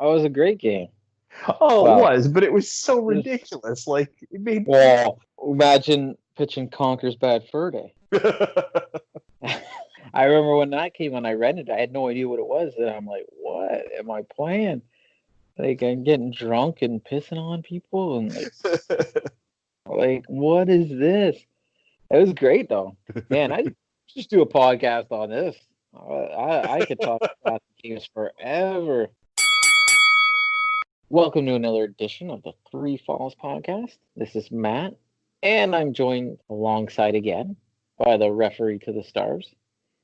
It was a great game. Oh, it Well, was, but it was so this, ridiculous. Like, it made. well, imagine pitching Conker's Bad Fur Day. I remember when that came when I rented it, I had no idea what it was. And I'm like, what am I playing? Like, I'm getting drunk and pissing on people. And like, what is this? It was great, though. Man, I just do a podcast on this. I could talk about the games forever. Welcome to another edition of the Three Falls podcast. This is Matt, and I'm joined alongside again by the referee to the stars,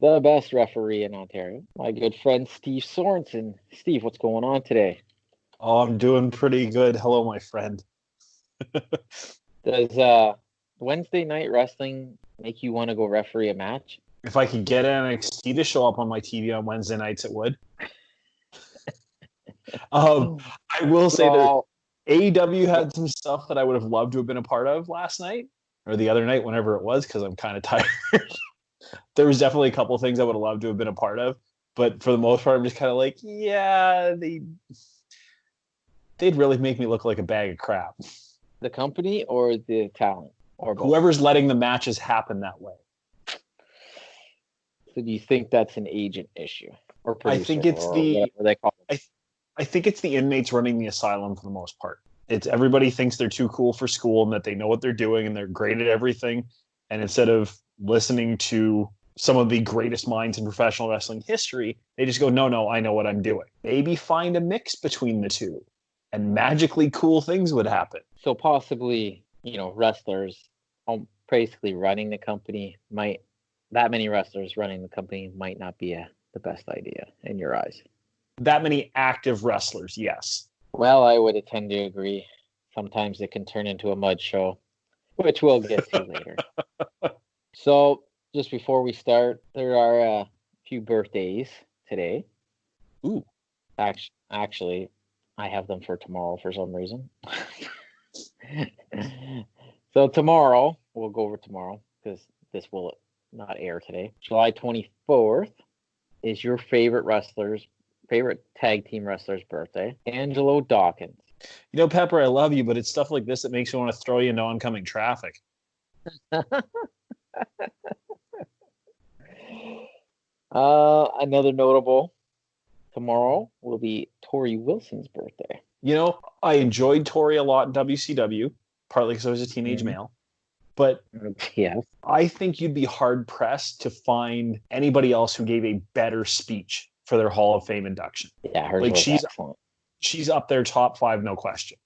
the best referee in Ontario, my good friend Steve Sorensen. Steve, what's going on today? Oh, I'm doing pretty good. Hello, my friend. Does Wednesday night wrestling make you want to go referee a match? If I could get NXT to show up on my TV on Wednesday nights, it would. I will say that AEW had some stuff that I would have loved to have been a part of last night or the other night, whenever it was, because I'm kind of tired. There was definitely a couple of things I would have loved to have been a part of, but for the most part, I'm just kind of like, yeah, they'd really make me look like a bag of crap. The company or the talent? Or both? Whoever's letting the matches happen that way. So do you think that's an agent issue? Or producer, I think it's I think it's the inmates running the asylum for the most part. It's everybody thinks they're too cool for school and that they know what they're doing and they're great at everything. And instead of listening to some of the greatest minds in professional wrestling history, they just go, no, I know what I'm doing. Maybe find a mix between the two and magically cool things would happen. So possibly, wrestlers basically running the company that many wrestlers running the company might not be the best idea in your eyes. That many active wrestlers, yes. Well, I would tend to agree. Sometimes it can turn into a mud show, which we'll get to later. So just before we start, there are a few birthdays today. Ooh. Actually, I have them for tomorrow for some reason. So tomorrow, we'll go over tomorrow because this will not air today. July 24th is your favorite tag team wrestler's birthday, Angelo Dawkins. Pepper, I love you, but it's stuff like this that makes me want to throw you into oncoming traffic. Another notable tomorrow will be Tori Wilson's birthday. I enjoyed Tori a lot in WCW, partly because I was a teenage male. But yes. I think you'd be hard-pressed to find anybody else who gave a better speech for their Hall of Fame induction. Yeah, hers was excellent. She's up there top 5, no question.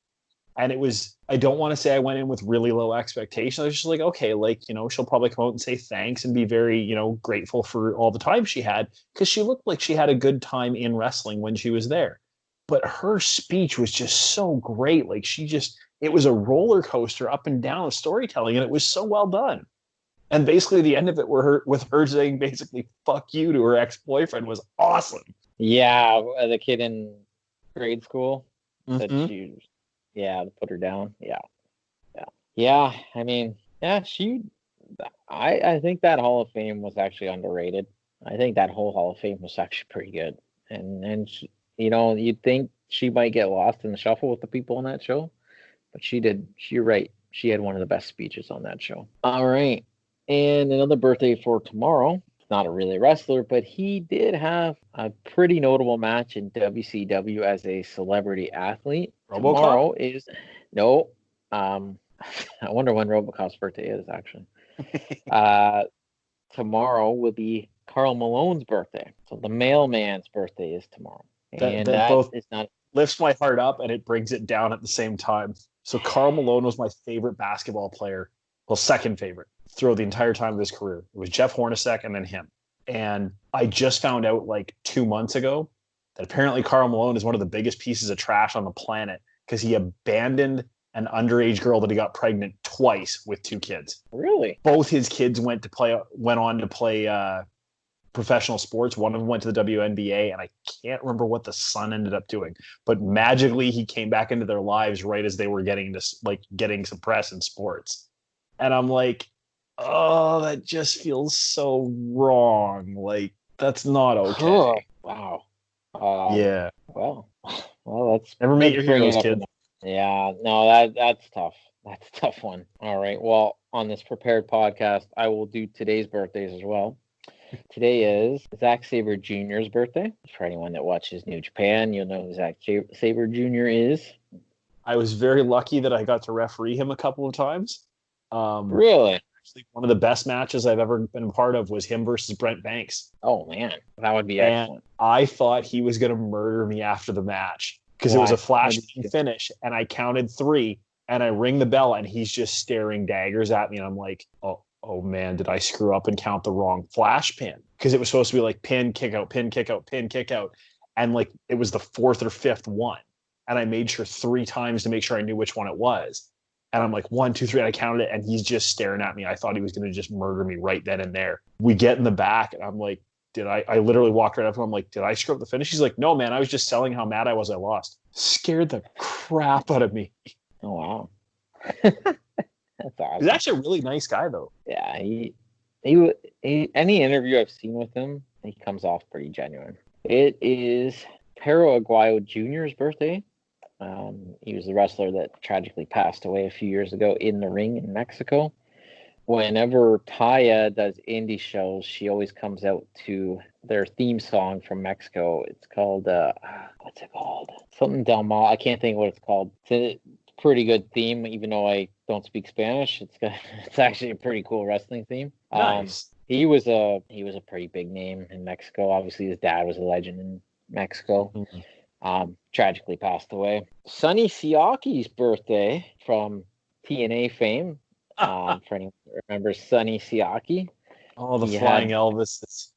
And it was, I don't want to say I went in with really low expectations. I was just like, okay, she'll probably come out and say thanks and be very, grateful for all the time she had, because she looked like she had a good time in wrestling when she was there. But her speech was just so great. Like, it was a roller coaster up and down of storytelling, and it was so well done. And basically the end of it with her saying basically "fuck you" to her ex-boyfriend was awesome. Yeah, the kid in grade school said Mm-hmm. to put her down. Yeah. I mean, yeah, I think that Hall of Fame was actually underrated. I think that whole Hall of Fame was actually pretty good, and she, you'd think she might get lost in the shuffle with the people on that show, but she did. You're right. She had one of the best speeches on that show. All right. And another birthday for tomorrow. Not a really wrestler, but he did have a pretty notable match in WCW as a celebrity athlete. RoboCop? Tomorrow is no. I wonder when RoboCop's birthday is actually. Tomorrow will be Karl Malone's birthday. So the mailman's birthday is tomorrow. And that both is not lifts my heart up and it brings it down at the same time. So Karl Malone was my favorite basketball player. Well, second favorite throughout the entire time of his career. It was Jeff Hornacek and then him. And I just found out 2 months ago that apparently Karl Malone is one of the biggest pieces of trash on the planet because he abandoned an underage girl that he got pregnant twice with 2 kids. Really? Both his kids went on to play professional sports. One of them went to the WNBA, and I can't remember what the son ended up doing. But magically, he came back into their lives right as they were getting some press in sports. And I'm like, oh, that just feels so wrong. Like, that's not okay. Wow. Yeah. Well, Well, Never meet your bring it heroes, up. kid. Yeah, no, that's tough. That's a tough one. All right. Well, on this prepared podcast, I will do today's birthdays as well. Today is Zack Sabre Jr.'s birthday. For anyone that watches New Japan, you'll know who Zack Sabre Jr. is. I was very lucky that I got to referee him a couple of times. Really? Actually, one of the best matches I've ever been a part of was him versus Brent Banks. Oh man, that would be And excellent. I thought he was going to murder me after the match because it was a flash finish, and I counted 3, and I ring the bell, and he's just staring daggers at me, and I'm like, oh man, did I screw up and count the wrong flash pin? Because it was supposed to be like pin, kick out, pin, kick out, pin, kick out, and like it was the 4th or 5th one, and I made sure 3 times to make sure I knew which one it was. And I'm like, 1, 2, 3, and I counted it, and he's just staring at me. I thought he was going to just murder me right then and there. We get in the back, and I'm like, I literally walked right up to him. I'm like, did I screw up the finish? He's like, no, man, I was just selling how mad I was I lost. Scared the crap out of me. Oh, wow. That's awesome. He's actually a really nice guy, though. Yeah, he any interview I've seen with him, he comes off pretty genuine. It is Pero Aguayo Jr.'s birthday. He was the wrestler that tragically passed away a few years ago in the ring in Mexico. Whenever Taya does indie shows, she always comes out to their theme song from Mexico. It's called, what's it called? Something Del Mal. I can't think of what it's called. It's a pretty good theme, even though I don't speak Spanish. It's actually a pretty cool wrestling theme. Nice. He was a pretty big name in Mexico. Obviously, his dad was a legend in Mexico. Mm-hmm. Tragically passed away. Sonny Siaki's birthday from TNA fame. For anyone who remembers Sonny Siaki. Oh, the Flying Elvis.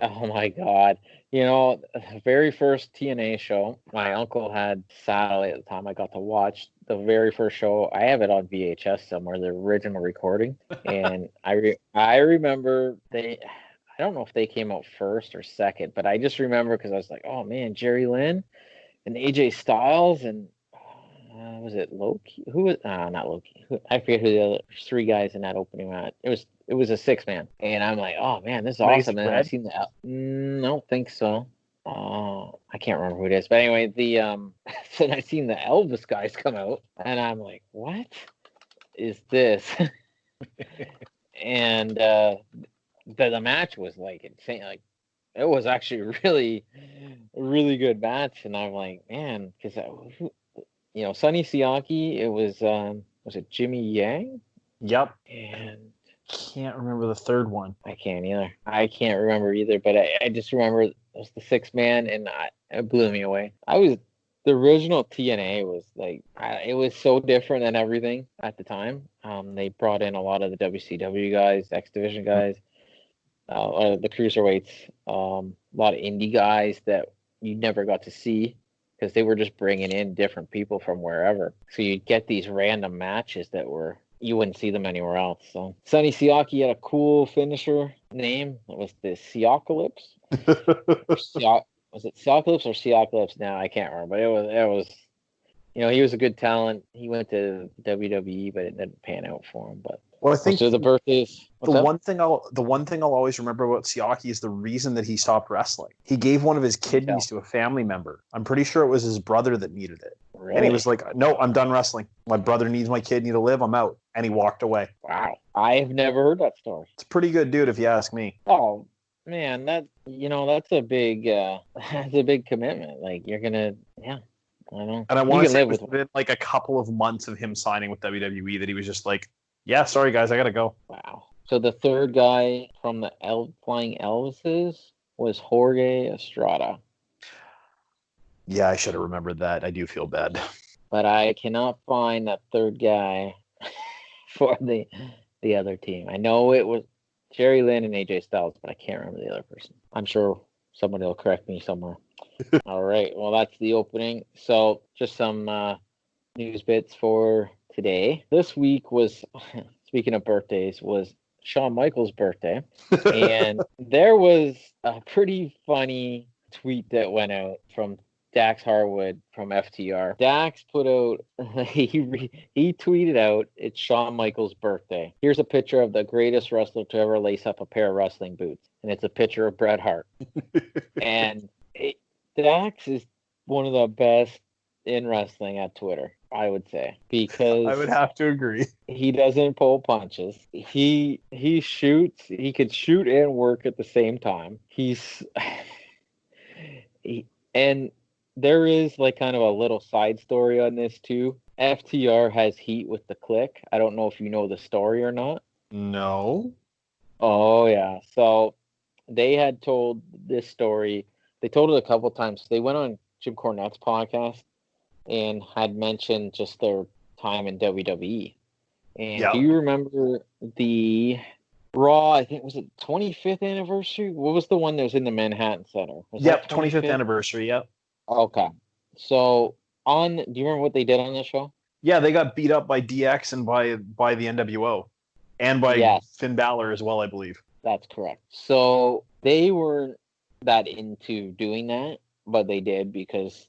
Oh my God. You know, the very first TNA show, my uncle had satellite at the time. I got to watch the very first show. I have it on VHS somewhere, the original recording. And I remember I don't know if they came out first or second, but I just remember because I was like, oh man, Jerry Lynn and AJ Styles and was it Loki? Who was not Loki? I forget who the other 3 guys in that opening match. It was a 6-man, and I'm like, oh man, this is awesome. And I've seen the. I don't think so. I can't remember who it is, but anyway, so I seen the Elvis guys come out, and I'm like, what is this? And the match was like insane. Like it was actually a really good match, and I'm like, man, because Sonny Siaki, it was it Jimmy Yang? Yep. And can't remember the third one. I can't either. I can't remember either, but I just remember it was the 6-man, and it blew me away. The original TNA was like, it was so different than everything at the time. They brought in a lot of the WCW guys, X Division guys, the cruiserweights, a lot of indie guys that you never got to see because they were just bringing in different people from wherever. So you'd get these random matches that you wouldn't see them anywhere else. So Sonny Siaki had a cool finisher name. It was the Siacalypse. Was it Siacalypse or Siacalypse? Now I can't remember. But it was he was a good talent. He went to WWE, but it didn't pan out for him. But well, I think the birthdays. The one thing I'll always remember about Siaki is the reason that he stopped wrestling. He gave one of his kidneys to a family member. I'm pretty sure it was his brother that needed it. Really? And he was like, no, I'm done wrestling. My brother needs my kidney to live. I'm out. And he walked away. Wow. I've never heard that story. It's a pretty good dude if you ask me. Oh, man, that's a big commitment. Like you're going to, yeah. I don't know. And I want to say it was within like a couple of months of him signing with WWE that he was just like, yeah, sorry guys, I got to go. Wow. So the third guy from the Flying Elvises was Jorge Estrada. Yeah, I should have remembered that. I do feel bad. But I cannot find that third guy for the other team. I know it was Jerry Lynn and AJ Styles, but I can't remember the other person. I'm sure somebody will correct me somewhere. All right. Well, that's the opening. So just some news bits for today. This week was, speaking of birthdays, was Shawn Michaels' birthday. And there was a pretty funny tweet that went out from Dax Harwood from FTR. Dax put out, he tweeted out, it's Shawn Michaels' birthday. Here's a picture of the greatest wrestler to ever lace up a pair of wrestling boots. And it's a picture of Bret Hart. And Dax is one of the best in wrestling at Twitter, I would say, I because would have to agree. he doesn't pull punches. He shoots. He could shoot and work at the same time. He, and there is like kind of a little side story on this too. FTR has heat with the Click. I don't know if you know the story or not. No. Oh yeah. So they had told this story. They told it a couple times. They went on Jim Cornette's podcast and had mentioned just their time in WWE. And do Yep. you remember the Raw? I think was it 25th anniversary? What was the one that was in the Manhattan Center? Was Yep. that 25th 25th? anniversary. Yep. Okay. So do you remember what they did on the show? Yeah, they got beat up by DX and by the NWO and by Yes, Finn Balor as well, I believe. that's correct. So they weren't that into doing that, but they did because,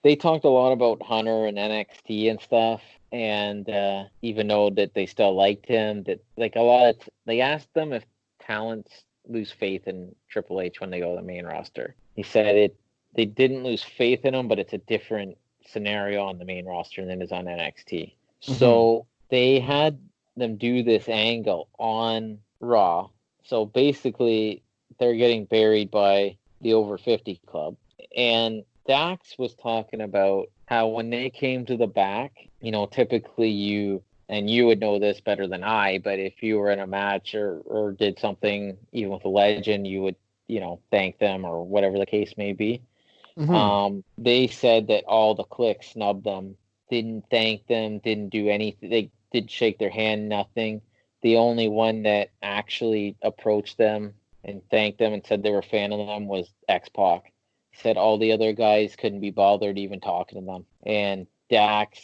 they talked a lot about Hunter and NXT and stuff. And even though that they still liked him, that like they asked them if talents lose faith in Triple H when they go to the main roster. He said they didn't lose faith in him, but it's a different scenario on the main roster than is on NXT. Mm-hmm. So they had them do this angle on Raw. So basically, they're getting buried by the over 50 club. And Dax was talking about how when they came to the back, typically you would know this better than I, but if you were in a match or did something, even with a legend, you would, thank them or whatever the case may be. Mm-hmm. They said that all the Click snubbed them, didn't thank them, didn't do anything. They did shake their hand, nothing. The only one that actually approached them and thanked them and said they were a fan of them was X-Pac. He said all the other guys couldn't be bothered even talking to them. And Dax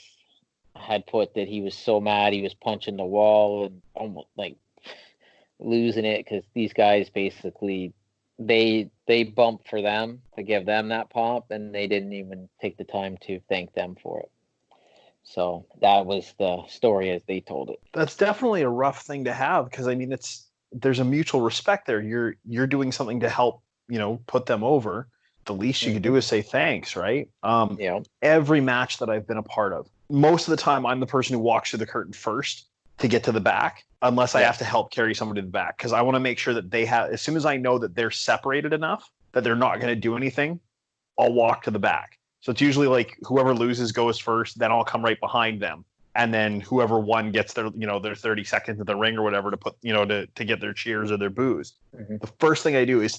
had put that he was so mad he was punching the wall and almost like losing it because these guys basically they bumped for them to give them that pop, and they didn't even take the time to thank them for it. So that was the story as they told it. That's definitely a rough thing to have because I mean there's a mutual respect there. You're doing something to help, put them over. The least you could do is say thanks, right? Yeah. Every match that I've been a part of, most of the time I'm the person who walks through the curtain first to get to the back, unless I have to help carry somebody to the back because I want to make sure that they have. As soon as I know that they're separated enough that they're not going to do anything, I'll walk to the back. So it's usually like whoever loses goes first, then I'll come right behind them. And then whoever won gets their, their 30 seconds in the ring or whatever to put, to get their cheers or their boos. Mm-hmm. The first thing I do is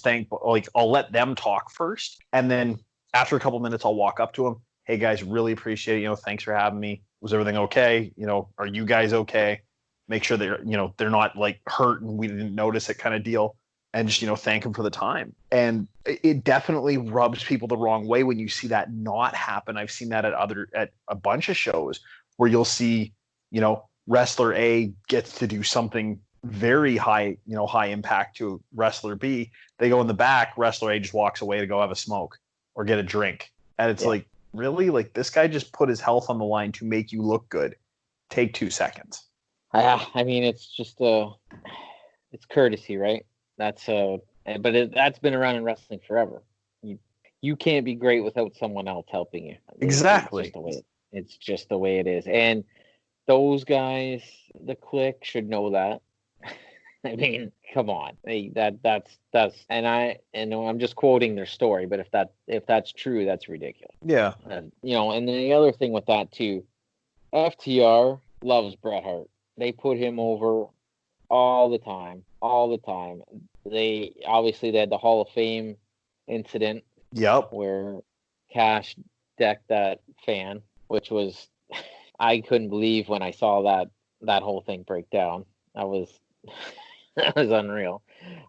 I'll let them talk first. And then after a couple minutes, I'll walk up to them. Hey guys, really appreciate it. Thanks for having me. Was everything okay? Are you guys okay? Make sure they're not like hurt and we didn't notice it kind of deal. And just, thank them for the time. And it definitely rubs people the wrong way when you see that not happen. I've seen that at a bunch of shows where you'll see, wrestler A gets to do something very high, high impact to wrestler B. They go in the back, wrestler A just walks away to go have a smoke or get a drink. And it's like, really? Like this guy just put his health on the line to make you look good. Take 2 seconds. I mean, it's just it's courtesy, right? That's that's been around in wrestling forever. You can't be great without someone else helping you. Exactly. It's just the way it is. And those guys, the Click, should know that. I mean, come on. That's and I'm just quoting their story, but if that's true, that's ridiculous. Yeah. And and then the other thing with that too, FTR loves Bret Hart. They put him over all the time. They had the Hall of Fame incident. Yep. Where Cash decked that fan, which was I couldn't believe when I saw that whole thing break down. That was unreal.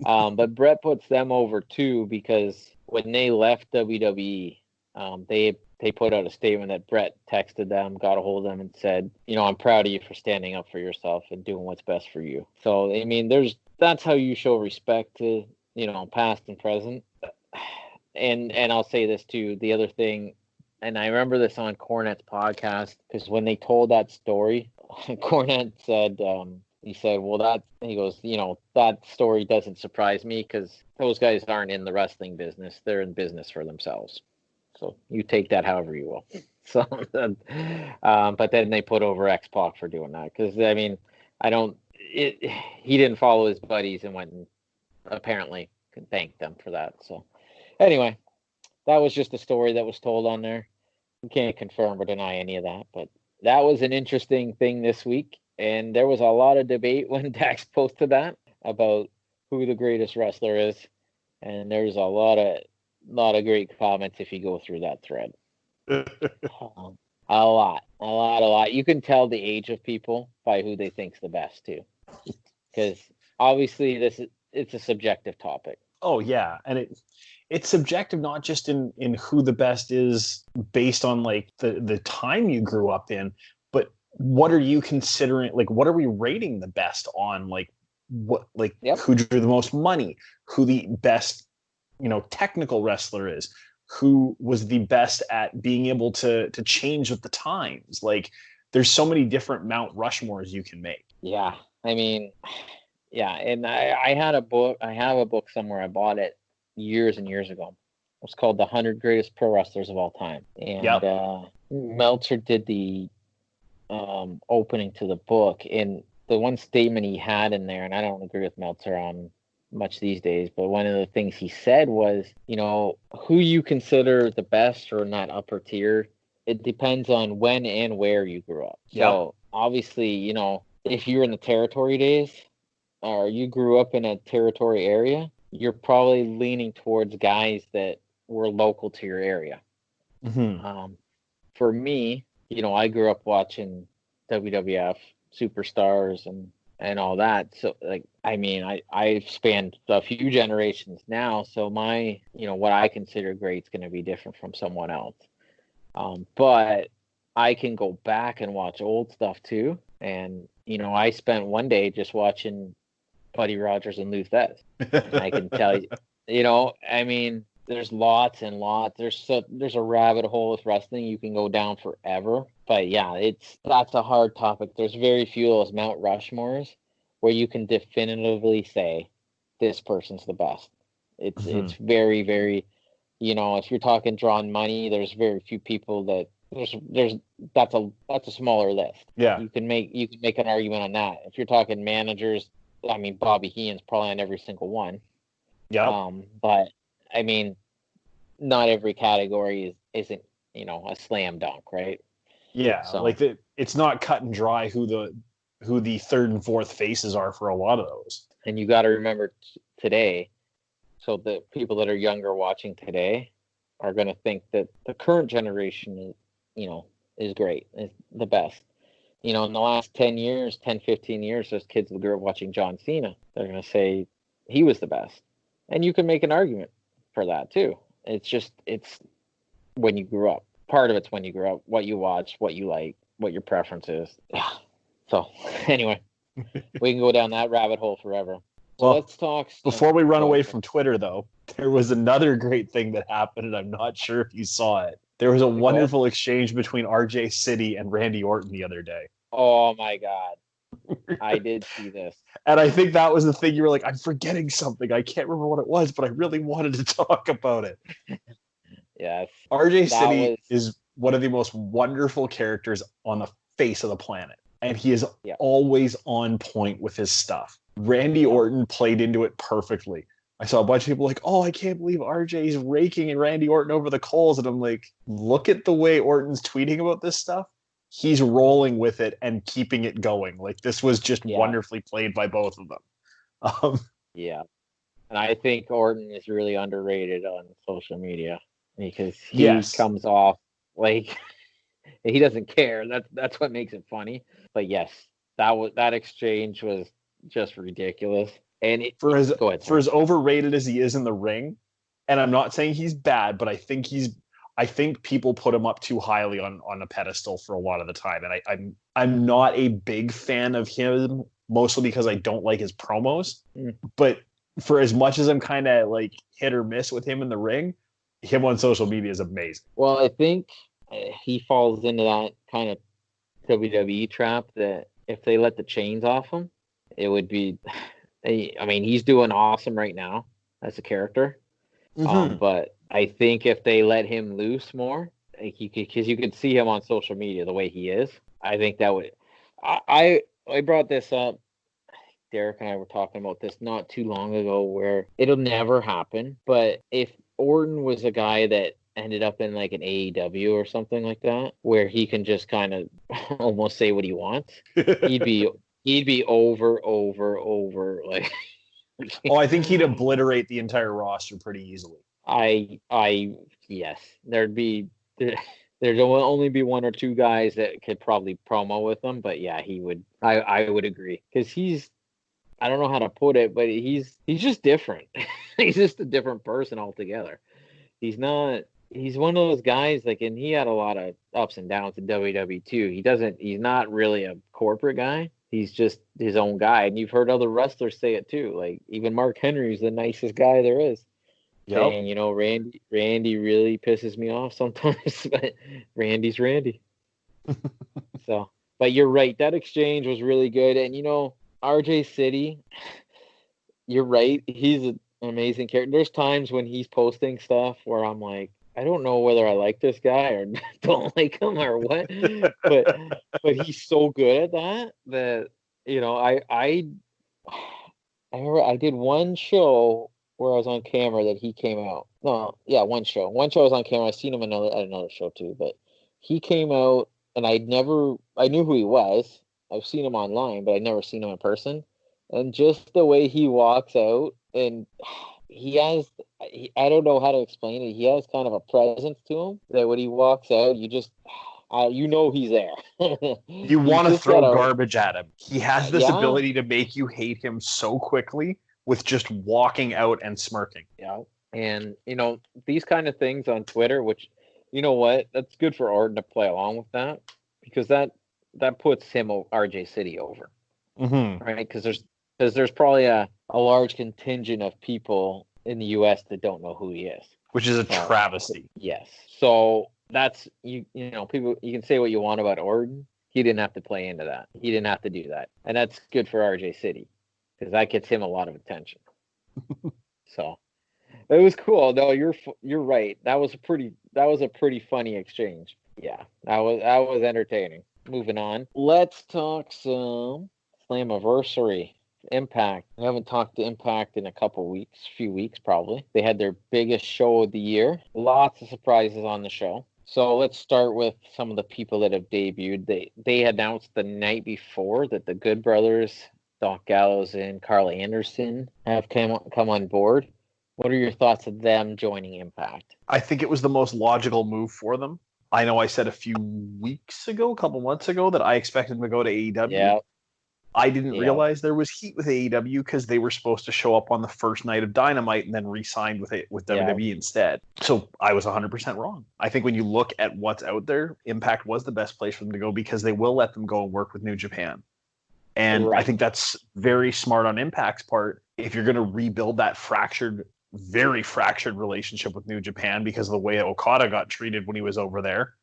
But Bret puts them over too because when they left WWE, they put out a statement that Bret texted them, got a hold of them, and said, I'm proud of you for standing up for yourself and doing what's best for you. So I mean, that's how you show respect to past and present. And I'll say this too. The other thing, and I remember this on Cornette's podcast because when they told that story, Cornette said, he said, well, that story doesn't surprise me because those guys aren't in the wrestling business. They're in business for themselves. So you take that however you will. So, but then they put over X-Pac for doing that because I mean, he didn't follow his buddies and went and apparently thanked them for that. So anyway, that was just a story that was told on there. You can't confirm or deny any of that, but that was an interesting thing this week. And there was a lot of debate when Dax posted that about who the greatest wrestler is. And there's a lot of great comments if you go through that thread. A lot. You can tell the age of people by who they think's the best too, because obviously it's a subjective topic. Oh yeah, and it's subjective not just in who the best is based on like the time you grew up in, but what are you considering? Like, what are we rating the best on? Like, what who drew the most money? Who the best technical wrestler is? Who was the best at being able to change with the times? Like, there's so many different Mount Rushmores you can make. Yeah, I mean, yeah, and I had a book. I have a book somewhere. I bought it years and years ago. It's called The 100 Greatest Pro Wrestlers of All Time. And Meltzer did the opening to the book. And the one statement he had in there, and I don't agree with Meltzer on much these days, but one of the things he said was, who you consider the best or not upper tier, it depends on when and where you grew up. Yep. So obviously, if you're in the territory days or you grew up in a territory area, you're probably leaning towards guys that were local to your area. Mm-hmm. For me, I grew up watching WWF superstars and all that. So I've spanned a few generations now. So my, what I consider great is going to be different from someone else. But I can go back and watch old stuff too. And, I spent one day just watching Buddy Rogers and Lou Thesz. And I can tell you, there's lots and lots. There's a rabbit hole with wrestling you can go down forever. But yeah, that's a hard topic. There's very few of those Mount Rushmores where you can definitively say this person's the best. It's very, very, if you're talking drawing money, there's very few people that that's a smaller list. Yeah. You can make an argument on that. If you're talking managers, Bobby Heenan's probably on every single one. Yeah. But not every category isn't a slam dunk, right? Yeah. So, it's not cut and dry who the third and fourth faces are for a lot of those. And you got to remember today. So the people that are younger watching today are going to think that the current generation is great, is the best. In the last 10 years, 15 years, those kids that grew up watching John Cena, they're going to say he was the best. And you can make an argument for that too. It's when you grew up. Part of it's when you grew up, what you watch, what you like, what your preference is. So anyway, we can go down that rabbit hole forever. So well, let's talk. Before we run away from Twitter, though, there was another great thing that happened, and I'm not sure if you saw it. There was a wonderful exchange between RJ City and Randy Orton the other day. Oh, my God. I did see this. And I think that was the thing you were like, I'm forgetting something. I can't remember what it was, but I really wanted to talk about it. Yes. RJ City is one of the most wonderful characters on the face of the planet. And he is always on point with his stuff. Randy Orton played into it perfectly. I saw a bunch of people like, oh, I can't believe RJ's raking Randy Orton over the coals. And I'm like, look at the way Orton's tweeting about this stuff. He's rolling with it and keeping it going. Like, this was just wonderfully played by both of them. Yeah. And I think Orton is really underrated on social media because he comes off like he doesn't care. That's what makes it funny. But yes, that exchange was just ridiculous. And for as overrated as he is in the ring, and I'm not saying he's bad, but I think people put him up too highly on a pedestal for a lot of the time. And I'm not a big fan of him, mostly because I don't like his promos. But for as much as I'm kind of like hit or miss with him in the ring, him on social media is amazing. Well, I think he falls into that kind of WWE trap that if they let the chains off him, it would be. I mean, he's doing awesome right now as a character. But I think if they let him loose more, like because you could see him on social media the way he is. I think that would. I brought this up. Derek and I were talking about this not too long ago, where it'll never happen. But if Orton was a guy that ended up in like an AEW or something like that, where he can just kind of almost say what he wants, he'd be over like. Oh, I think he'd obliterate the entire roster pretty easily. Yes, there'd only be one or two guys that could probably promo with him, but yeah, he would. I would agree because I don't know how to put it, but he's just different. He's just a different person altogether. He's not. He's one of those guys like, and he had a lot of ups and downs in WWE too. He's not really a corporate guy. He's just his own guy, and you've heard other wrestlers say it too. Like even Mark Henry's the nicest guy there is. Yep. Saying, Randy really pisses me off sometimes, but Randy's Randy. So, but you're right. That exchange was really good, and RJ City, you're right. He's an amazing character. There's times when he's posting stuff where I'm like, I don't know whether I like this guy or don't like him or what, but he's so good at that I remember I did one show where I was on camera that he came out. No, yeah, one show. One show I was on camera. I seen him at another show too, but he came out and I knew who he was. I've seen him online, but I'd never seen him in person. And just the way he walks out, and I don't know how to explain it. He has kind of a presence to him that when he walks out, he's there. You want to throw garbage at him. He has this ability to make you hate him so quickly with just walking out and smirking. Yeah. And, these kind of things on Twitter, which, you know what, that's good for Orton to play along with that because that puts him, RJ City, over. Mm-hmm. Right? Because there's probably a large contingent of people in the U.S. that don't know who he is. Which is a travesty. Yes. So that's, people, you can say what you want about Orton. He didn't have to play into that. He didn't have to do that. And that's good for RJ City because that gets him a lot of attention. So it was cool. No, you're right. That was a pretty funny exchange. Yeah, that was entertaining. Moving on. Let's talk some Slammiversary. Impact. We haven't talked to Impact in a few weeks probably. They had their biggest show of the year. Lots of surprises on the show. So let's start with some of the people that have debuted. They announced the night before that the Good Brothers, Doc Gallows and Carl Anderson, have come on board. What are your thoughts of them joining Impact? I think it was the most logical move for them. I know I said a couple months ago, that I expected them to go to AEW. Yeah. I didn't realize there was heat with AEW because they were supposed to show up on the first night of Dynamite and then re-signed with WWE instead. So I was 100% wrong. I think when you look at what's out there, Impact was the best place for them to go because they will let them go and work with New Japan. And I think that's very smart on Impact's part. If you're going to rebuild that very fractured relationship with New Japan because of the way Okada got treated when he was over there,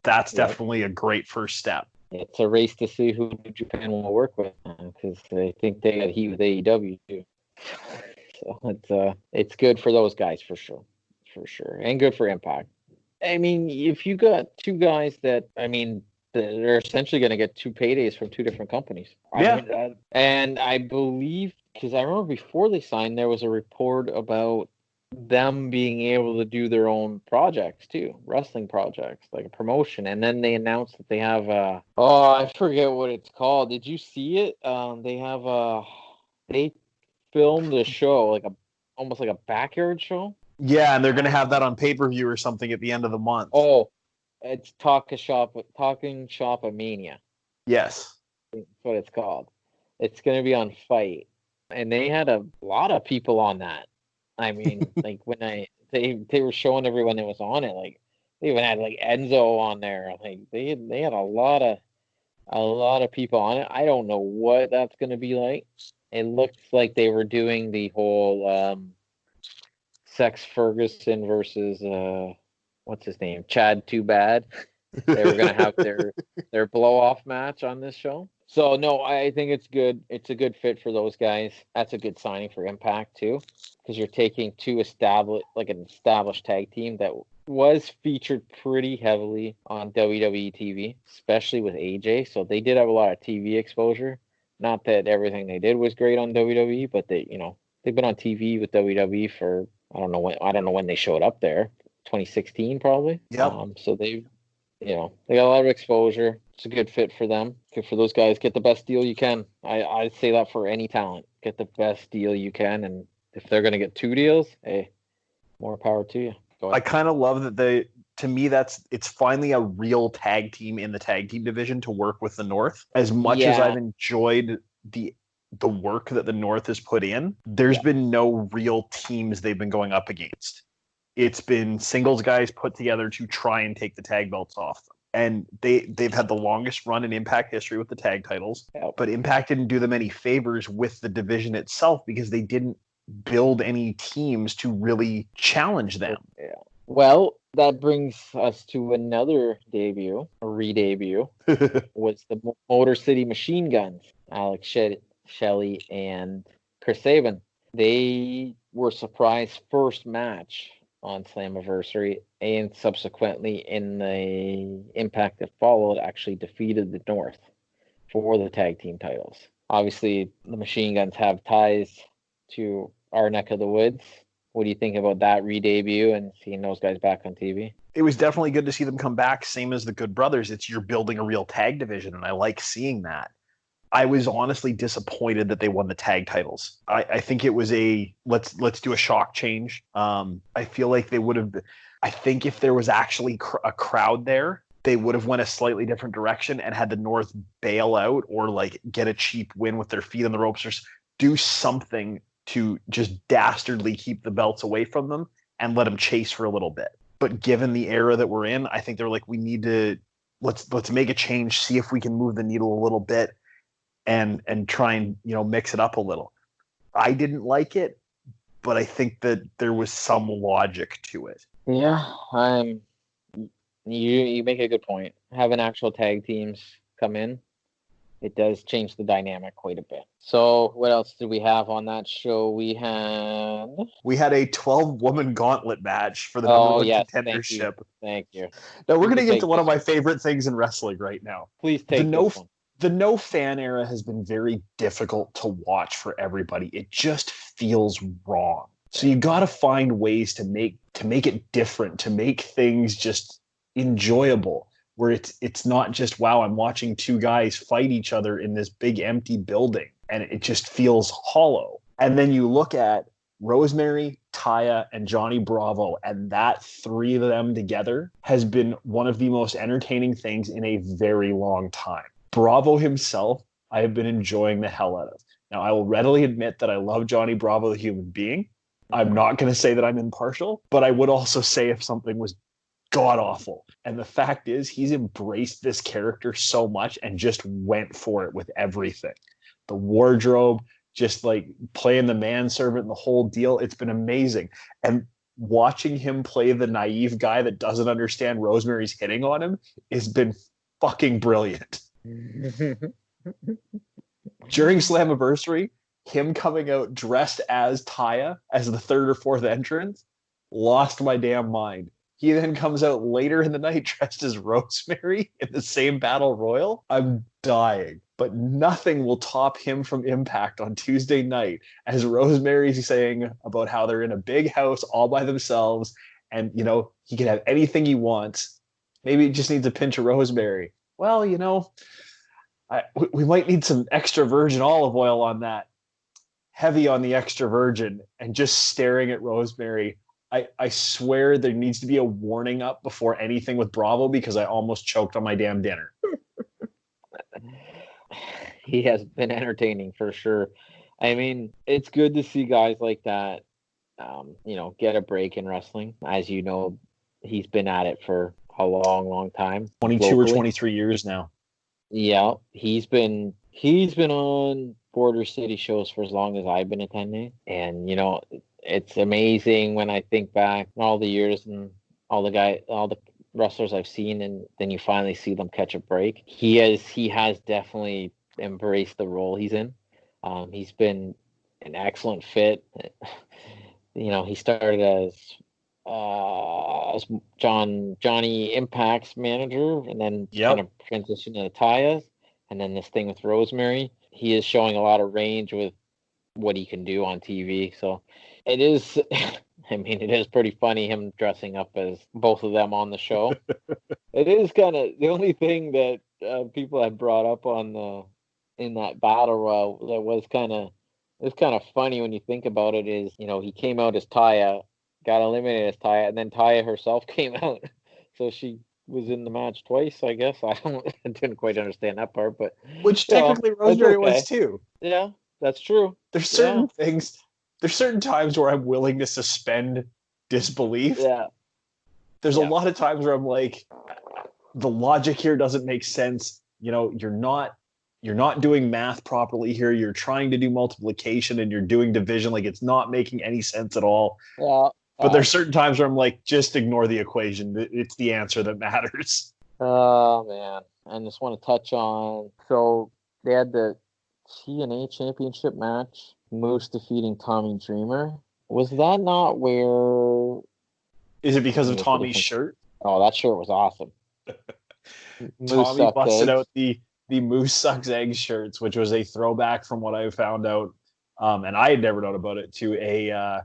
that's definitely a great first step. It's a race to see who New Japan will work with because I think they got heat with AEW too. So it's good for those guys for sure, and good for Impact. I mean, if you got two guys that, they're essentially going to get two paydays from two different companies. Yeah. And I believe, because I remember before they signed, there was a report about them being able to do their own projects too, wrestling projects, like a promotion. And then they announced that they have I forget what it's called. Did you see it? They filmed a show, almost like a backyard show. Yeah, and they're going to have that on pay-per-view or something at the end of the month. Oh, it's Talking Shop Mania. Yes. That's what it's called. It's going to be on Fight. And they had a lot of people on that. I mean, like when they were showing everyone that was on it, like they even had like Enzo on there. Like they had a lot of people on it. I don't know what that's going to be like. It looks like they were doing the whole Sex Ferguson versus what's his name, Chad Too Bad. They were going to have their blow off match on this show. So no, I think it's good. It's a good fit for those guys. That's a good signing for Impact too, because you're taking an established tag team that was featured pretty heavily on WWE TV, especially with AJ. So they did have a lot of TV exposure. Not that everything they did was great on WWE, but they've been on TV with WWE for I don't know when they showed up there. 2016 probably. Yep. So they got a lot of exposure. It's a good fit for them. Good for those guys. Get the best deal you can. I'd say that for any talent. Get the best deal you can, and if they're going to get 2 deals, hey, more power to you. I kind of love that to me, it's finally a real tag team in the tag team division to work with the North. As much as I've enjoyed the work that the North has put in, there's been no real teams they've been going up against. It's been singles guys put together to try and take the tag belts off them. And they've had the longest run in Impact history with the tag titles, but Impact didn't do them any favors with the division itself because they didn't build any teams to really challenge them. Yeah. Well, that brings us to another debut, a re-debut, was the Motor City Machine Guns, Alex Shelley and Chris Sabin. They were surprise first match on Slammiversary, and subsequently in the Impact that followed actually defeated the North for the tag team titles. Obviously, the Machine Guns have ties to our neck of the woods. What do you think about that re-debut and seeing those guys back on TV? It was definitely good to see them come back, same as the Good Brothers. You're building a real tag division, and I like seeing that. I was honestly disappointed that they won the tag titles. I think it was let's do a shock change. I feel like they would have. I think if there was actually a crowd there, they would have went a slightly different direction and had the North bail out or like get a cheap win with their feet on the ropes or do something to just dastardly keep the belts away from them and let them chase for a little bit. But given the era that we're in, I think they're like, we need to let's make a change, see if we can move the needle a little bit. And try and mix it up a little. I didn't like it, but I think that there was some logic to it. Yeah, you make a good point. Having actual tag teams come in, it does change the dynamic quite a bit. So what else did we have on that show? We had a 12-woman gauntlet match for the number one contendership. Thank you. Now we're going to get to one of my favorite things in wrestling right now. Please take this one. The no fan era has been very difficult to watch for everybody. It just feels wrong. So you got to find ways to make it different, to make things just enjoyable, where it's not just, wow, I'm watching two guys fight each other in this big empty building and it just feels hollow. And then you look at Rosemary, Taya, and Johnny Bravo, and that three of them together has been one of the most entertaining things in a very long time. Bravo himself, I have been enjoying the hell out of. Now, I will readily admit that I love Johnny Bravo, the human being. I'm not going to say that I'm impartial, but I would also say if something was god-awful. And the fact is, he's embraced this character so much and just went for it with everything. The wardrobe, just like playing the manservant and the whole deal, it's been amazing. And watching him play the naive guy that doesn't understand Rosemary's hitting on him has been fucking brilliant. During Slammiversary, him coming out dressed as Taya as the third or fourth entrance lost my damn mind. He then comes out later in the night dressed as Rosemary in the same battle royal. I'm dying. But nothing will top him from Impact on Tuesday night as Rosemary's saying about how they're in a big house all by themselves and, he can have anything he wants. Maybe he just needs a pinch of rosemary. Well, we might need some extra virgin olive oil on that. Heavy on the extra virgin, and just staring at Rosemary. I swear there needs to be a warning up before anything with Bravo because I almost choked on my damn dinner. He has been entertaining for sure. I mean, it's good to see guys like that, get a break in wrestling. As you know, he's been at it for a long, long time. 22 locally. Or 23 years now. Yeah, he's been on Border City shows for as long as I've been attending, and it's amazing when I think back all the years and all the wrestlers I've seen, and then you finally see them catch a break. He has definitely embraced the role he's in. He's been an excellent fit. He started as as Johnny Impact's manager, and then kind Yep. of transition to Taya's, and then this thing with Rosemary. He is showing a lot of range with what he can do on TV. So it is. I mean, it is pretty funny him dressing up as both of them on the show. It is kind of the only thing that people have brought up on the in that battle royal that was kind of it's kind of funny when you think about it. Is he came out as Taya, got eliminated as Taya, and then Taya herself came out, so she was in the match twice. I guess I didn't quite understand that part, but Which you know, technically it's Rosemary was okay. too. Yeah, that's true. There's Yeah, certain things, there's certain times where I'm willing to suspend disbelief. yeah, There's a yeah. lot of times where I'm like, the logic here doesn't make sense. You're not doing math properly here. You're trying to do multiplication and you're doing division. Like it's not making any sense at all. Yeah. But there's certain times where I'm like, just ignore the equation. It's the answer that matters. Oh man, I just want to touch on. So they had the TNA Championship match, Moose defeating Tommy Dreamer. Was that not where? Is it because of Let me put Tommy's it in- shirt? Oh, that shirt was awesome. Moose Tommy sucked busted eggs. out the Moose Sucks Eggs shirts, which was a throwback from what I found out, and I had never known about it, to a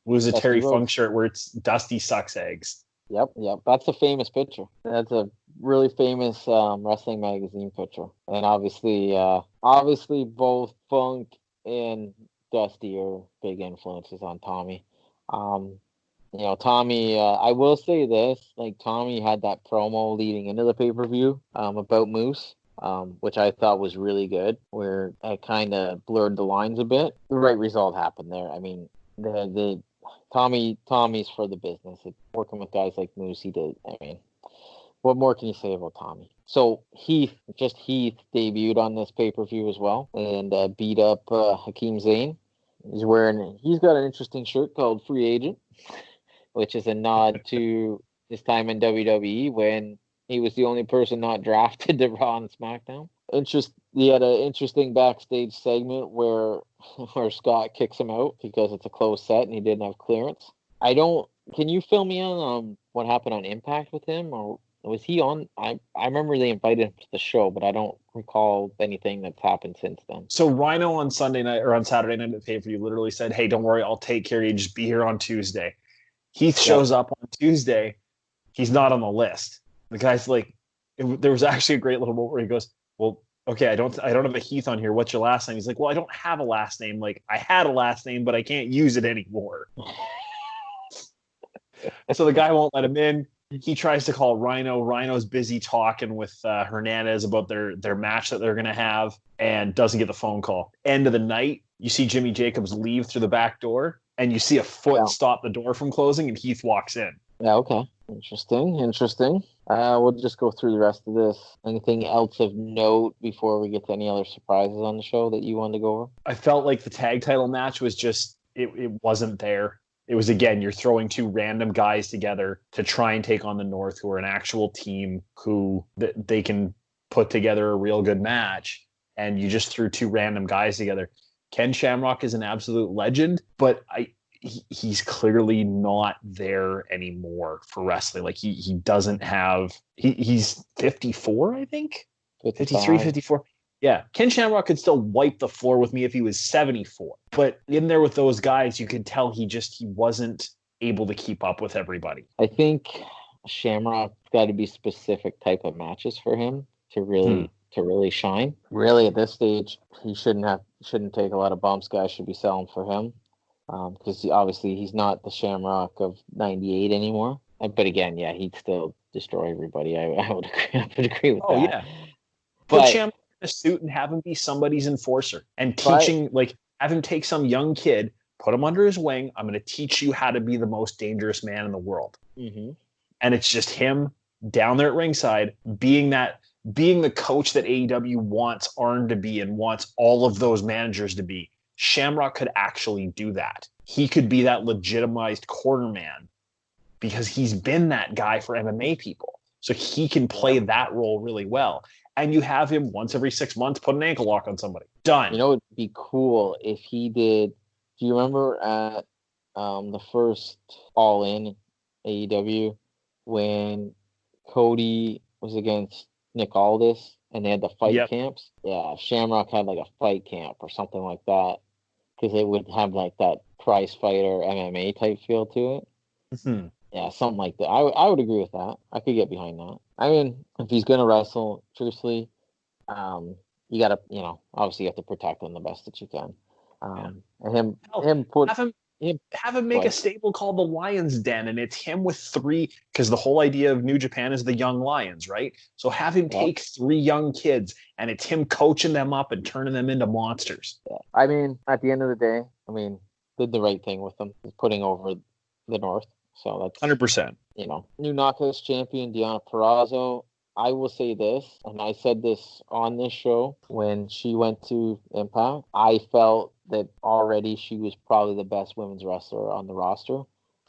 was a Dusty Terry Funk Rhodes. shirt where it's Dusty Sucks Eggs. Yep. That's a famous picture. That's a really famous wrestling magazine picture. And obviously both Funk and Dusty are big influences on Tommy. Tommy. I will say this: like Tommy had that promo leading into the pay-per-view about Moose. Which I thought was really good, where it kind of blurred the lines a bit. The right result happened there. I mean, the Tommy's for the business. Working with guys like Moose, he did. I mean, what more can you say about Tommy? So Heath debuted on this pay per view as well and beat up Hakeem Zayn. He's got an interesting shirt called Free Agent, which is a nod to his time in WWE when he was the only person not drafted to Raw and SmackDown. He had an interesting backstage segment where Scott kicks him out because it's a closed set and he didn't have clearance. Can you fill me in on what happened on Impact with him, or was he on? I remember they invited him to the show, but I don't recall anything that's happened since then. So Rhino on Sunday night or on Saturday night at the pay-per-view literally said, "Hey, don't worry, I'll take care of you. Just be here on Tuesday." Heath shows up on Tuesday. He's not on the list. The guy's like, there was actually a great little moment where he goes, "Well, okay, I don't have a Heath on here. What's your last name?" He's like, "Well, I don't have a last name. Like I had a last name, but I can't use it anymore." So the guy won't let him in. He tries to call Rhino. Rhino's busy talking with Hernandez about their match that they're going to have and doesn't get the phone call. End of the night, you see Jimmy Jacobs leave through the back door and you see a foot stop the door from closing and Heath walks in. Yeah, okay. Interesting. We'll just go through the rest of this. Anything else of note before we get to any other surprises on the show that you wanted to go over? I felt like the tag title match was just, it wasn't there. It was, again, you're throwing two random guys together to try and take on the North, who are an actual team who they can put together a real good match. And you just threw two random guys together. Ken Shamrock is an absolute legend, but he's clearly not there anymore for wrestling. Like he doesn't have, he's 54, I think. 53, 54. Yeah, Ken Shamrock could still wipe the floor with me if he was 74. But in there with those guys, you could tell he wasn't able to keep up with everybody. I think Shamrock's got to be specific type of matches for him to really shine. Really, at this stage, he shouldn't take a lot of bumps. Guys should be selling for him because obviously he's not the Shamrock of '98 anymore. But again, yeah, he'd still destroy everybody. I would agree with that. Oh yeah, but Shamrock in a suit and have him be somebody's enforcer and teaching, like have him take some young kid, put him under his wing. I'm going to teach you how to be the most dangerous man in the world. Mm-hmm. And it's just him down there at ringside being the coach that AEW wants Arn to be and wants all of those managers to be. Shamrock could actually do that. He could be that legitimized corner man because he's been that guy for MMA people. So he can play that role really well. And you have him once every 6 months put an ankle lock on somebody. Done. You know, it'd be cool if he did. Do you remember at the first All In AEW when Cody was against Nick Aldis and they had the fight Yep. camps. Yeah, Shamrock had like a fight camp or something like that because it would have like that prize fighter MMA type feel to it. Hmm. Yeah, something like that. I would agree with that. I could get behind that. I mean, if he's gonna wrestle, truthfully, you gotta, obviously you have to protect him the best that you can. Yeah. And him, Hell, him put have him him, have him make a but stable called the Lions Den, and it's him with three, because the whole idea of New Japan is the young lions, right? So have him yeah, take three young kids, and it's him coaching them up and turning them into monsters. yeah. I mean, at the end of the day, I mean, did the right thing with them, putting over the North. So that's 100%. new Knockouts champion Deonna Purrazzo. I will say this, and I said this on this show when she went to Impact. I felt that already she was probably the best women's wrestler on the roster.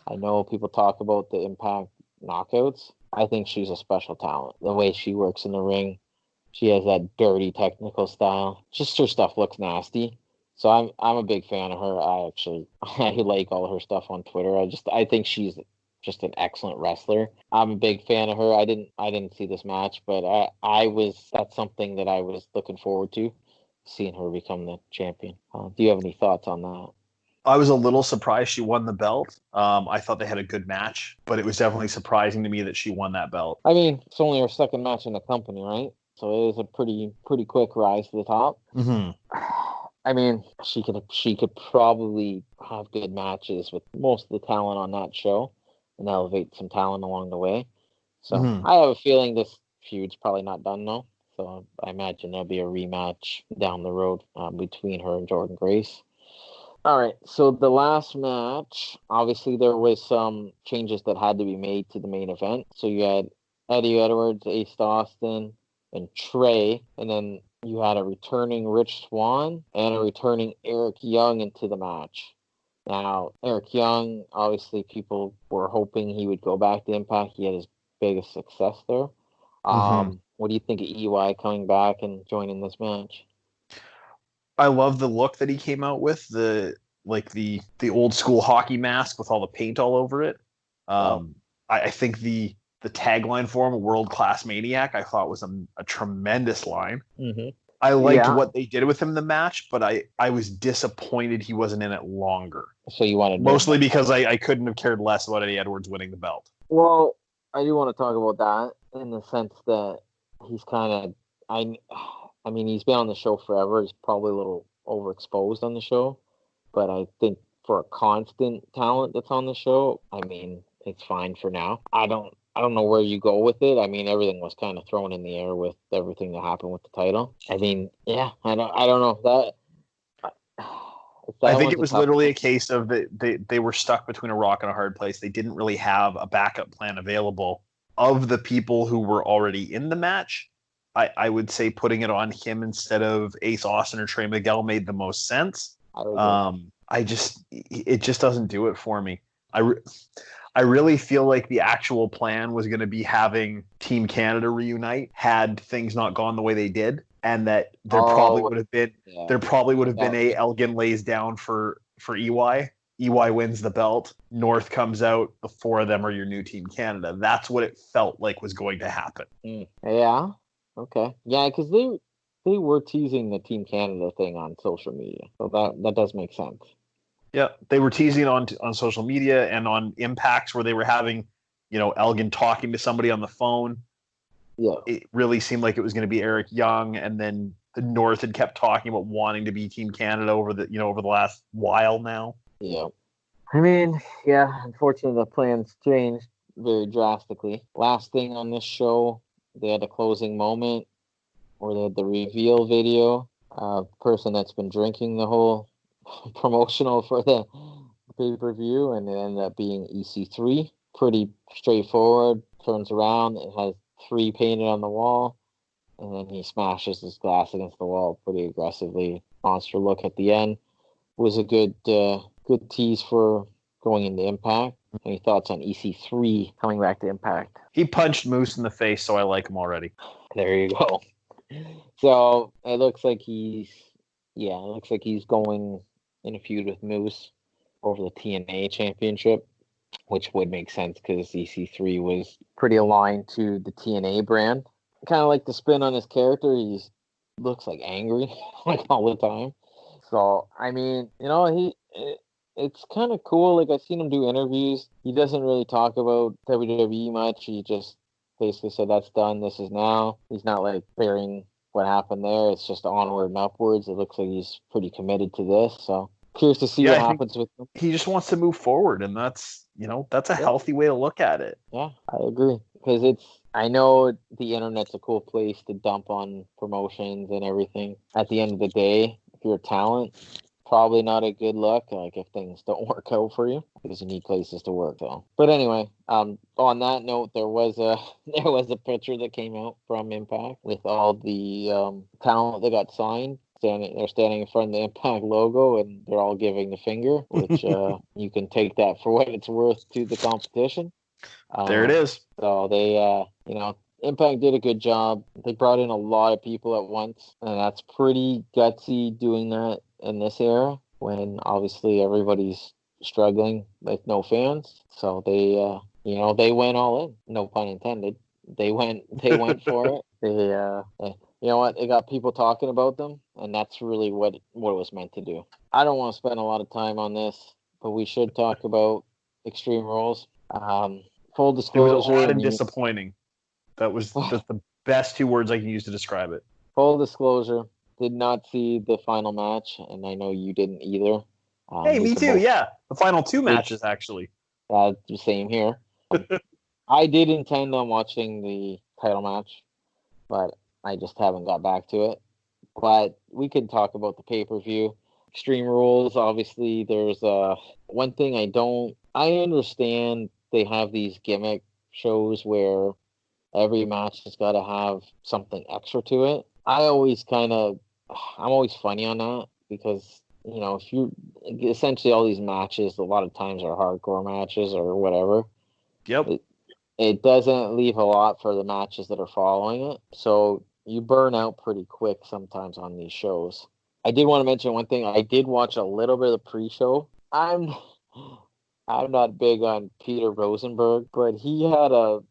I know people talk about the Impact Knockouts. I think she's a special talent. The way she works in the ring, she has that dirty technical style. Just her stuff looks nasty. So I'm a big fan of her. I like all her stuff on Twitter. I think she's just an excellent wrestler. I'm a big fan of her. I didn't see this match, but I was that's something that I was looking forward to, seeing her become the champion. Do you have any thoughts on that? I was a little surprised she won the belt. I thought they had a good match, but it was definitely surprising to me that she won that belt. I mean, it's only her second match in the company, right? So it is a pretty quick rise to the top. Mm-hmm. I mean, she could probably have good matches with most of the talent on that show and elevate some talent along the way. So Mm-hmm. I have a feeling this feud's probably not done though. So I imagine there'll be a rematch down the road between her and Jordan Grace. All right, so the last match, obviously there was some changes that had to be made to the main event. So you had Eddie Edwards, Ace Austin, and Trey, and then you had a returning Rich Swann and a returning Eric Young into the match. Now, Eric Young, obviously people were hoping he would go back to Impact. He had his biggest success there. Mm-hmm. What do you think of EY coming back and joining this match? I love the look that he came out with, the old school hockey mask with all the paint all over it. Yeah. I think the tagline for him, "World Class Maniac," I thought was a tremendous line. Mm-hmm. I liked Yeah. what they did with him in the match, but I was disappointed he wasn't in it longer. So you wanted more. Mostly because I couldn't have cared less about Eddie Edwards winning the belt. Well, I do want to talk about that in the sense that he's kind of I I mean he's been on the show forever. He's probably a little overexposed on the show, but I think for a constant talent that's on the show, I mean it's fine for now. I don't know where you go with it. I mean everything was kind of thrown in the air with everything that happened with the title. I mean, yeah, I don't know I that think was it a was tough literally one. a case of they were stuck between a rock and a hard place. They didn't really have a backup plan available. Of the people who were already in the match, I would say putting it on him instead of Ace Austin or Trey Miguel made the most sense. I would agree. It just doesn't do it for me. I, I really feel like the actual plan was going to be having Team Canada reunite had things not gone the way they did, and that Oh, yeah, there probably would have been that a Elgin lays down for EY. EY wins the belt. North comes out. The four of them are your new Team Canada. That's what it felt like was going to happen. Yeah. Okay. Yeah, because they were teasing the Team Canada thing on social media, so that does make sense. Yeah, they were teasing on social media and on impacts where they were having, Elgin talking to somebody on the phone. Yeah. It really seemed like it was going to be Eric Young, and then the North had kept talking about wanting to be Team Canada over the last while now. Yeah. I mean, yeah. Unfortunately, the plans changed very drastically. Last thing on this show, they had a closing moment where they had the reveal video. Person that's been drinking the whole promotional for the pay-per-view, and it ended up being EC3. Pretty straightforward. Turns around, it has 3 painted on the wall, and then he smashes his glass against the wall pretty aggressively. Monster look at the end was a good tease for going into Impact. Any thoughts on EC3 coming back to Impact? He punched Moose in the face, so I like him already. There you go. So it looks like he's going in a feud with Moose over the TNA championship. which would make sense because EC3 was pretty aligned to the TNA brand. Kind of like the spin on his character. He looks like angry like all the time. So I mean, it's kind of cool. Like I've seen him do interviews. He doesn't really talk about WWE much. He just basically said that's done. This is now. He's not like burying what happened there. It's just onward and upwards. It looks like he's pretty committed to this. So curious to see what happens with him. He just wants to move forward, and that's a healthy way to look at it. Yeah, I agree because I know the internet's a cool place to dump on promotions and everything. At the end of the day, if you're a talent, probably not a good look. Like if things don't work out for you, because you need places to work. So, but anyway, on that note, there was a picture that came out from Impact with all the talent that got signed. They're standing in front of the Impact logo and they're all giving the finger, which you can take that for what it's worth to the competition. There it is. So they, Impact did a good job. They brought in a lot of people at once, and that's pretty gutsy doing that in this era when obviously everybody's struggling with no fans. So they went all in. No pun intended. They went for it. You know what? It got people talking about them, and that's really what it was meant to do. I don't want to spend a lot of time on this, but we should talk about Extreme Rules. Full disclosure. It was odd and disappointing. That's the best two words I can use to describe it. Full disclosure, did not see the final match, and I know you didn't either. Hey, me too. Yeah, the final two matches actually. The same here. I did intend on watching the title match, but I just haven't got back to it. But we can talk about the pay-per-view. Extreme Rules, obviously, there's one thing I understand they have these gimmick shows where every match has got to have something extra to it. I'm always funny on that because, if you essentially all these matches, a lot of times are hardcore matches or whatever. Yep. It doesn't leave a lot for the matches that are following it. So you burn out pretty quick sometimes on these shows. I did want to mention one thing. I did watch a little bit of the pre-show. I'm not big on Peter Rosenberg, but he had a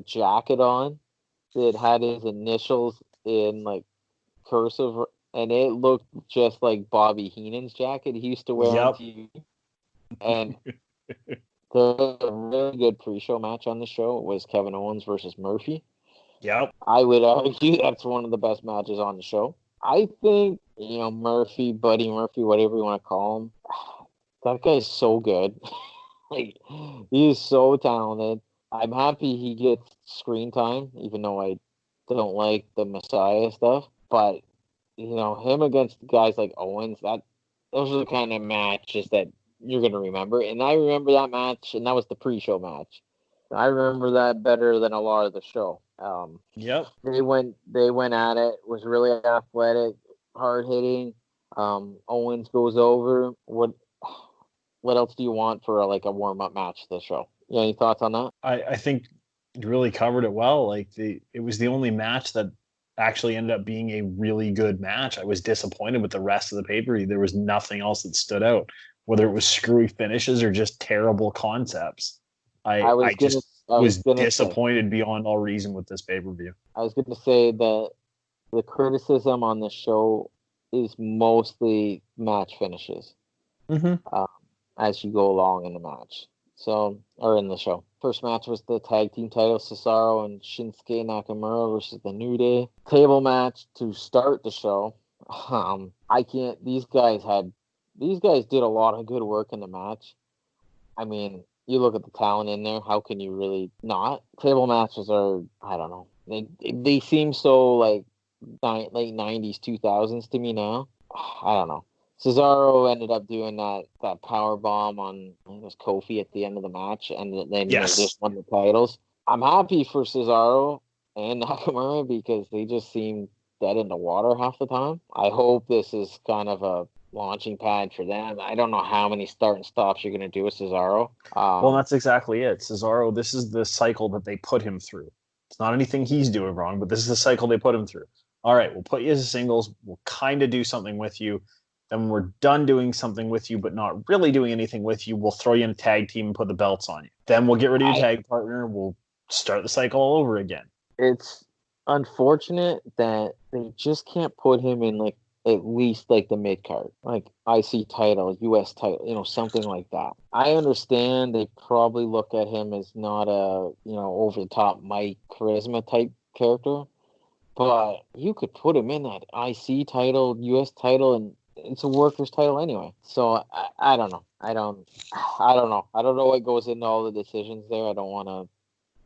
jacket on that had his initials in like cursive, and it looked just like Bobby Heenan's jacket he used to wear on TV. And the really good pre-show match on the show was Kevin Owens versus Murphy. Yep. I would argue that's one of the best matches on the show. I think, Murphy, Buddy Murphy, whatever you want to call him, that guy's so good. Like, he is so talented. I'm happy he gets screen time, even though I don't like the Messiah stuff. But, him against guys like Owens, those are the kind of matches that you're going to remember. And I remember that match, and that was the pre-show match. I remember that better than a lot of the show. Yep. They went at it. It was really athletic, hard hitting. Owens goes over. What else do you want for a warm up match this show? You have any thoughts on that? I think you really covered it well. Like it was the only match that actually ended up being a really good match. I was disappointed with the rest of the pay-per-view. There was nothing else that stood out, whether it was screwy finishes or just terrible concepts. I was disappointed beyond all reason with this pay-per-view. I was going to say that the criticism on the show is mostly match finishes as you go along in the match. Or in the show. First match was the tag team title, Cesaro and Shinsuke Nakamura versus the New Day. Table match to start the show. These guys did a lot of good work in the match. I mean, you look at the talent in there, how can you really not? Table matches are, I don't know. They seem so like late 90s, 2000s to me now. I don't know. Cesaro ended up doing that power bomb on, I think it was Kofi at the end of the match, and then they just won the titles. I'm happy for Cesaro and Nakamura because they just seem dead in the water half the time. I hope this is kind of a launching pad for them. I don't know how many start and stops you're going to do with Cesaro. Well, that's exactly it. Cesaro, this is the cycle that they put him through. It's not anything he's doing wrong, but this is the cycle they put him through. All right, we'll put you as a singles. We'll kind of do something with you. Then when we're done doing something with you, but not really doing anything with you, we'll throw you in a tag team and put the belts on you. Then we'll get rid of your tag partner. We'll start the cycle all over again. It's unfortunate that they just can't put him in like at least like the mid card, like IC title, US title, something like that. I understand they probably look at him as not a, over the top Mike charisma type character, but you could put him in that IC title, US title, and it's a workers title anyway. So I don't know. I don't know. I don't know what goes into all the decisions there. I don't want to.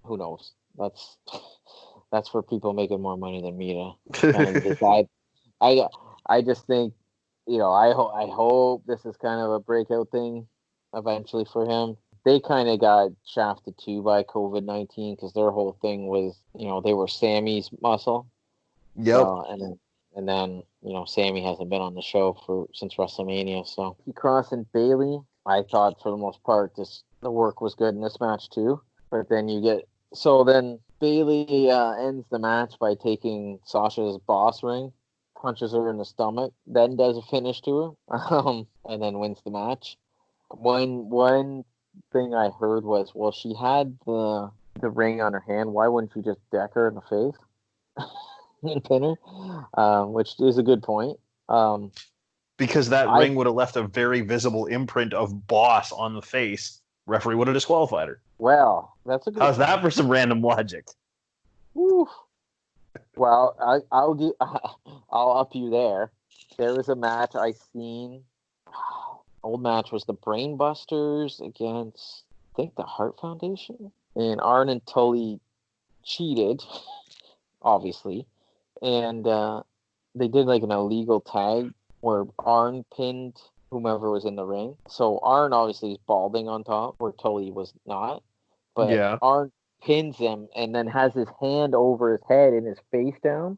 Who knows? That's for people making more money than me to kind of decide. I just think, I hope this is kind of a breakout thing eventually for him. They kind of got shafted too by COVID-19 because their whole thing was, they were Sammy's muscle. Yep. So, and then Sammy hasn't been on the show since WrestleMania. So he crossing Bailey. I thought for the most part the work was good in this match too. But then then Bailey ends the match by taking Sasha's boss ring, punches her in the stomach, then does a finish to her, and then wins the match. One thing I heard was, well, she had the ring on her hand. Why wouldn't you just deck her in the face and pin her? Which is a good point. Because that ring would have left a very visible imprint of boss on the face. Referee would have disqualified her. Well, that's a good How's point. that for some random logic? Woo. Well, I'll up you there. There was a match I seen. Old match was the Brainbusters against, I think, the Heart Foundation, and Arn and Tully cheated, obviously, and they did like an illegal tag where Arn pinned whomever was in the ring. So Arn obviously is balding on top, where Tully was not, but yeah. Arn pins him and then has his hand over his head and his face down,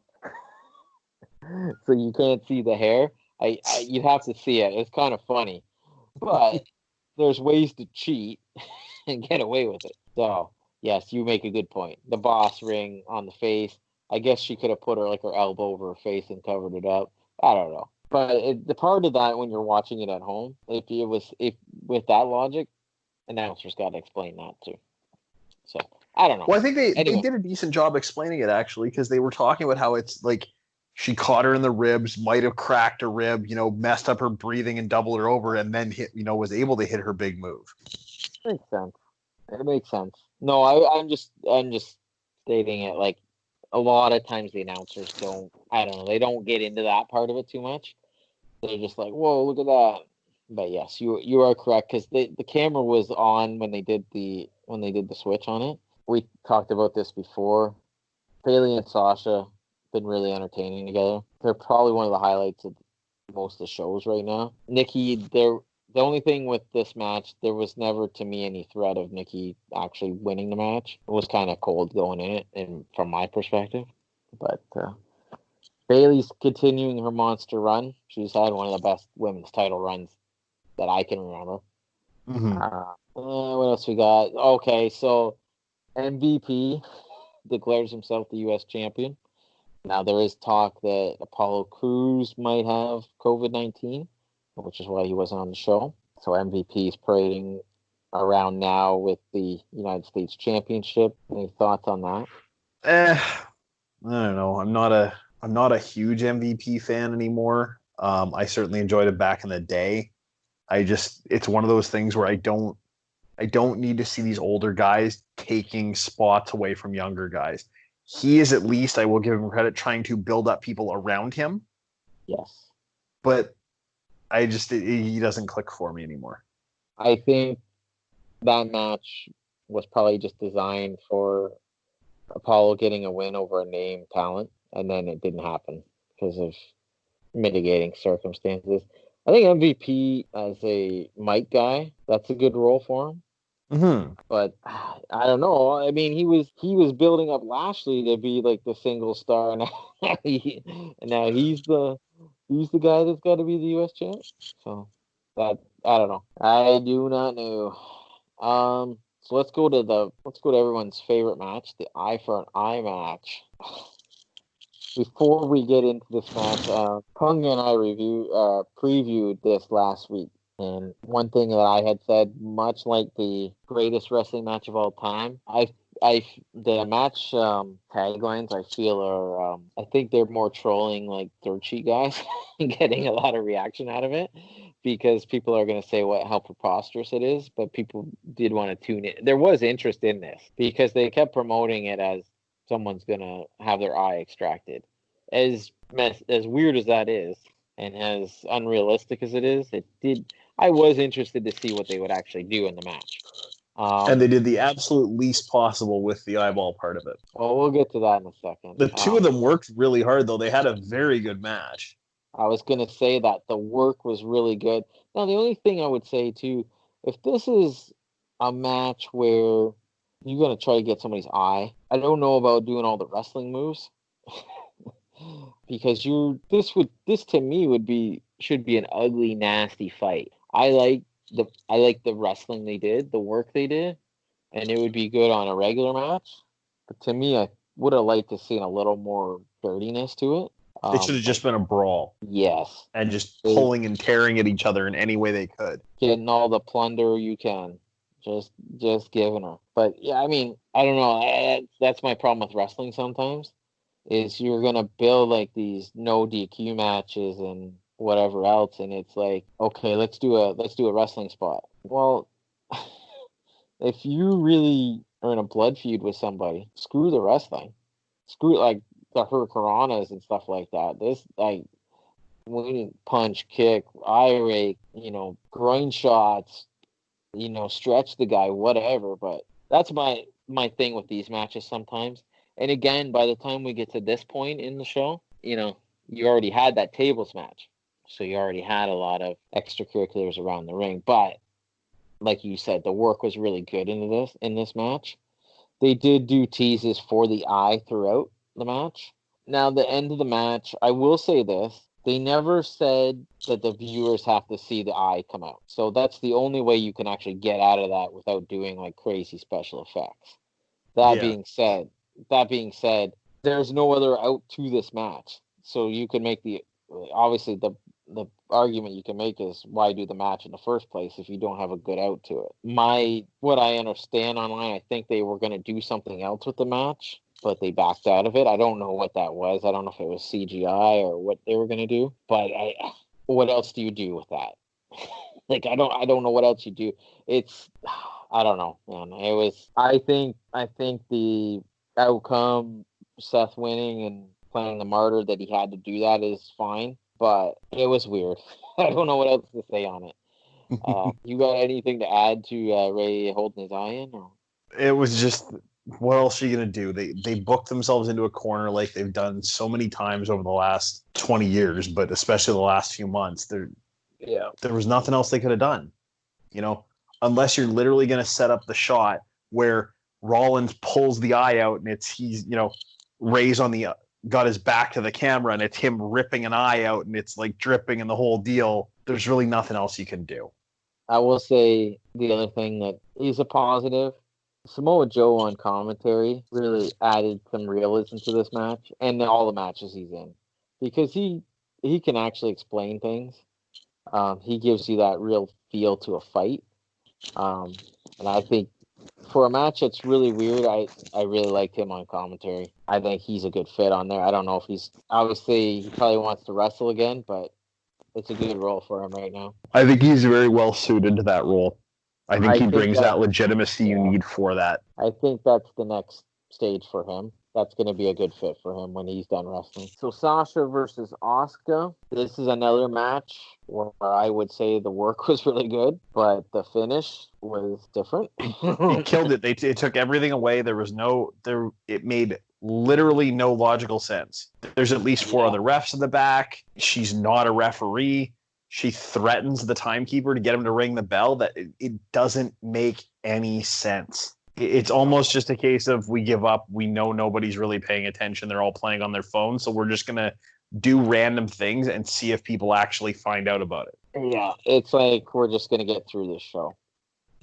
so you can't see the hair. You'd have to see it. It's kind of funny, but there's ways to cheat and get away with it. So yes, you make a good point. The boss ring on the face. I guess she could have put her elbow over her face and covered it up. I don't know, but the part of that when you're watching it at home, if with that logic, announcers got to explain that too. So I don't know. Well, I think they did a decent job explaining it, actually, because they were talking about how it's like she caught her in the ribs, might have cracked a rib, messed up her breathing and doubled her over, and then was able to hit her big move. Makes sense. It makes sense. No, I'm just stating it. Like a lot of times the announcers don't. I don't know. They don't get into that part of it too much. They're just like, whoa, look at that. But yes, you are correct because the camera was on when they did the switch on it. We talked about this before. Bailey and Sasha been really entertaining together. They're probably one of the highlights of most of the shows right now. Nikki, the only thing with this match, there was never to me any threat of Nikki actually winning the match. It was kind of cold going in it, and from my perspective. But Bailey's continuing her monster run. She's had one of the best women's title runs that I can remember. Mm-hmm. What else we got? Okay, so MVP declares himself the U.S. champion. Now there is talk that Apollo Crews might have COVID-19, which is why he wasn't on the show. So MVP is parading around now with the United States Championship. Any thoughts on that? I don't know. I'm not a huge MVP fan anymore. I certainly enjoyed it back in the day. It's one of those things where I don't need to see these older guys taking spots away from younger guys. He is, at least, I will give him credit, trying to build up people around him. Yes. But he doesn't click for me anymore. I think that match was probably just designed for Apollo getting a win over a name talent, and then it didn't happen because of mitigating circumstances. I think MVP as a mic guy, that's a good role for him. Mm-hmm. But I don't know. I mean, he was building up Lashley to be like the single star, and now he's the guy that's got to be the U.S. champ. So that I don't know. I do not know. So let's go to everyone's favorite match, the eye for an eye match. before we get into this match, Pung and I previewed this last week. And one thing that I had said, much like the greatest wrestling match of all time, the match taglines I feel are, I think they're more trolling like dirt sheet guys, and getting a lot of reaction out of it, because people are going to say how preposterous it is, but people did want to tune in. There was interest in this because they kept promoting it as someone's going to have their eye extracted. As weird as that is, and as unrealistic as it is, I was interested to see what they would actually do in the match. And they did the absolute least possible with the eyeball part of it. Well, we'll get to that in a second. The two of them worked really hard, though. They had a very good match. I was going to say that the work was really good. Now, the only thing I would say, too, if this is a match where you're going to try to get somebody's eye, I don't know about doing all the wrestling moves. Because this to me should be an ugly, nasty fight. I like the wrestling they did, the work they did, and it would be good on a regular match. But to me, I would have liked to see a little more dirtiness to it. It should have just been a brawl. Yes. And just pulling and tearing at each other in any way they could. Getting all the plunder you can. Just giving her. But yeah, I mean, I don't know. That's my problem with wrestling sometimes. Is you're gonna build like these no DQ matches and whatever else, and it's like, okay, let's do a wrestling spot. Well, if you really are in a blood feud with somebody, screw the wrestling. Screw like the hurricanranas and stuff like that. This like punch, kick, eye rake, groin shots, stretch the guy, whatever. But that's my thing with these matches sometimes. And again, by the time we get to this point in the show, you already had that tables match. So you already had a lot of extracurriculars around the ring. But like you said, the work was really good in this match. They did do teases for the eye throughout the match. Now, the end of the match, I will say this. They never said that the viewers have to see the eye come out. So that's the only way you can actually get out of that without doing like crazy special effects. That being said, there's no other out to this match. So you can make the argument you can make is, why do the match in the first place if you don't have a good out to it? What I understand online, I think they were going to do something else with the match, but they backed out of it. I don't know what that was. I don't know if it was CGI or what they were going to do, but what else do you do with that? Like, I don't know what else you do. I don't know, man. I think the outcome, Seth winning and playing the martyr, that he had to do that is fine, but it was weird. I don't know what else to say on it. You got anything to add to Ray holding his eye in? Or? It was just, what else are you going to do? They booked themselves into a corner like they've done so many times over the last 20 years, but especially the last few months. There was nothing else they could have done, unless you're literally going to set up the shot where Rollins pulls the eye out and he's Ray's got his back to the camera and it's him ripping an eye out and it's like dripping and the whole deal. There's really nothing else you can do. I will say the other thing that is a positive, Samoa Joe on commentary really added some realism to this match and all the matches he's in, because he can actually explain things. He gives you that real feel to a fight. And I think for a match that's really weird, I really liked him on commentary. I think he's a good fit on there. I don't know if he probably wants to wrestle again, but it's a good role for him right now. I think he's very well suited to that role. I think he brings that legitimacy you need for that. I think that's the next stage for him. That's going to be a good fit for him when he's done wrestling. So Sasha versus Asuka. This is another match where I would say the work was really good, but the finish was different. It killed it. It took everything away. It made literally no logical sense. There's at least 4 other refs in the back. She's not a referee. She threatens the timekeeper to get him to ring the bell. That it doesn't make any sense. It's almost just a case of, we give up. We know nobody's really paying attention. They're all playing on their phone. So we're just going to do random things and see if people actually find out about it. Yeah, it's like, we're just going to get through this show.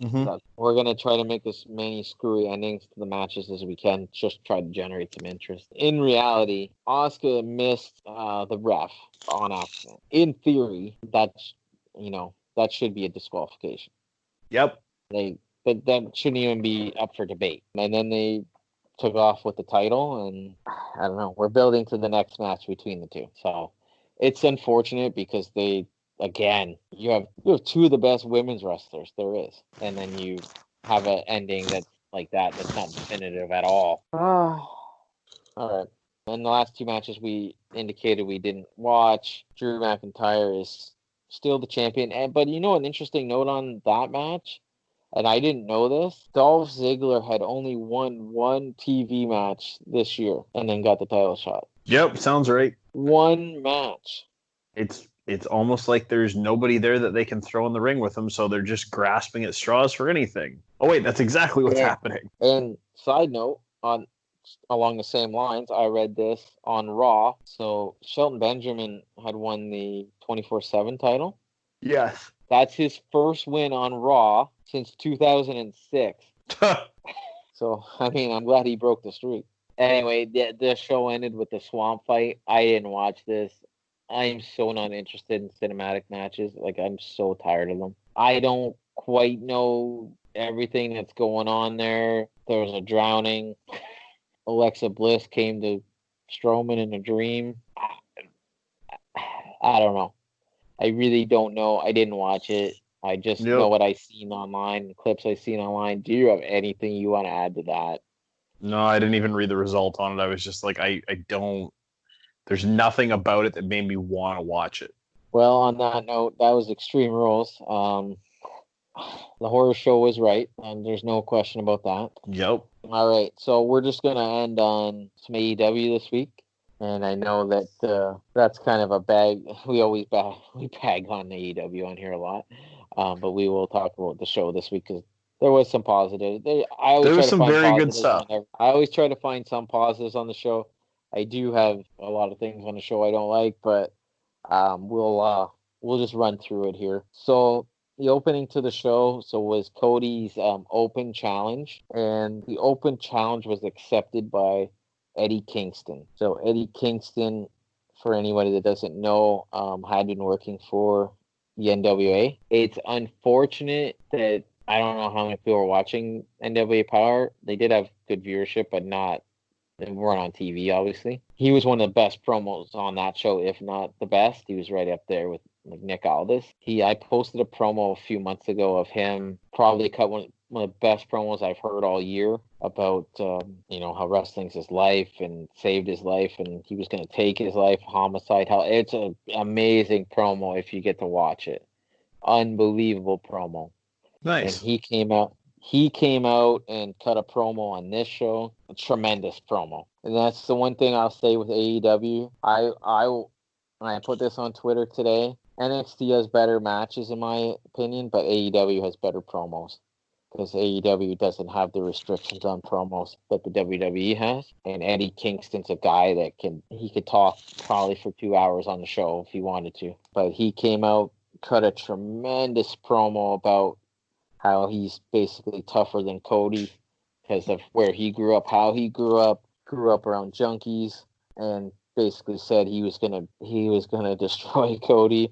Mm-hmm. That we're gonna try to make as many screwy endings to the matches as we can, just try to generate some interest. In reality, Asuka missed the ref on accident. In theory, that should be a disqualification. Yep. That shouldn't even be up for debate. And then they took off with the title, and I don't know. We're building to the next match between the two, so it's unfortunate because again, you have two of the best women's wrestlers there is, and then you have an ending that's like that. That's not definitive at all. All right. And the last two matches we indicated we didn't watch. Drew McIntyre is still the champion, but an interesting note on that match, and I didn't know this. Dolph Ziggler had only won one TV match this year, and then got the title shot. Yep, sounds right. One match. It's almost like there's nobody there that they can throw in the ring with them, so they're just grasping at straws for anything. Oh wait, that's exactly what's happening. And side note, along the same lines, I read this on Raw. So Shelton Benjamin had won the 24/7 title. Yes. That's his first win on Raw since 2006. So, I mean, I'm glad he broke the streak. Anyway, the show ended with the swamp fight. I didn't watch this. I am so not interested in cinematic matches. Like, I'm so tired of them. I don't quite know everything that's going on there. There was a drowning. Alexa Bliss came to Strowman in a dream. I don't know. I really don't know. I didn't watch it. I just know what I've seen online, clips I've seen online. Do you have anything you want to add to that? No, I didn't even read the result on it. I was just like, I don't. There's nothing about it that made me want to watch it. Well, on that note, that was Extreme Rules. The horror show was right, and there's no question about that. Yep. All right, so we're just gonna end on some AEW this week. And I know that that's kind of a bag. We always bag on AEW on here a lot, but we will talk about the show this week because there was some positive. There was some very good stuff. I always try to find some positives on the show. I do have a lot of things on the show I don't like, but we'll just run through it here. So the opening to the show was Cody's open challenge, and the open challenge was accepted by Eddie Kingston. So Eddie Kingston, for anybody that doesn't know, had been working for the NWA. It's unfortunate that I don't know how many people were watching NWA Power. They did have good viewership, but they weren't on TV, obviously. He was one of the best promos on that show, if not the best. He was right up there with Nick Aldis. I posted a promo a few months ago of him, probably cut one of the best promos I've heard all year about how wrestling's his life and saved his life, and he was going to take his life. Homicide. It's an amazing promo if you get to watch it. Unbelievable promo. Nice. And he came out and cut a promo on this show. A tremendous promo. And that's the one thing I'll say with AEW. I put this on Twitter today. NXT has better matches in my opinion, but AEW has better promos. Because AEW doesn't have the restrictions on promos that the WWE has. And Eddie Kingston's a guy that he could talk probably for 2 hours on the show if he wanted to. But he came out, cut a tremendous promo about how he's basically tougher than Cody because of where he grew up, how he grew up around junkies, and basically said he was gonna destroy Cody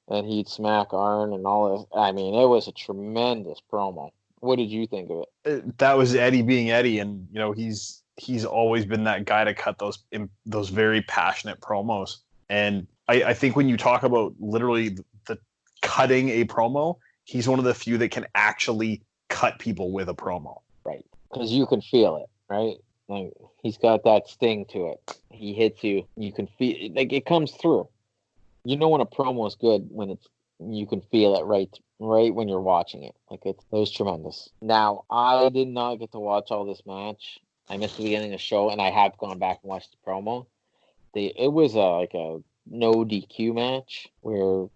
and he'd smack Arn and all this. I mean, it was a tremendous promo. What did you think of it? That was Eddie being Eddie, and he's always been that guy to cut those very passionate promos. And I think when you talk about literally the cutting a promo, he's one of the few that can actually cut people with a promo. Right, because you can feel it, right? Like he's got that sting to it. He hits you, you can feel it, like it comes through. You know when a promo is good when you can feel it right when you're watching it. Like it was tremendous. Now, I did not get to watch all this match. I missed the beginning of the show, and I have gone back and watched the promo. It was like a no DQ match where,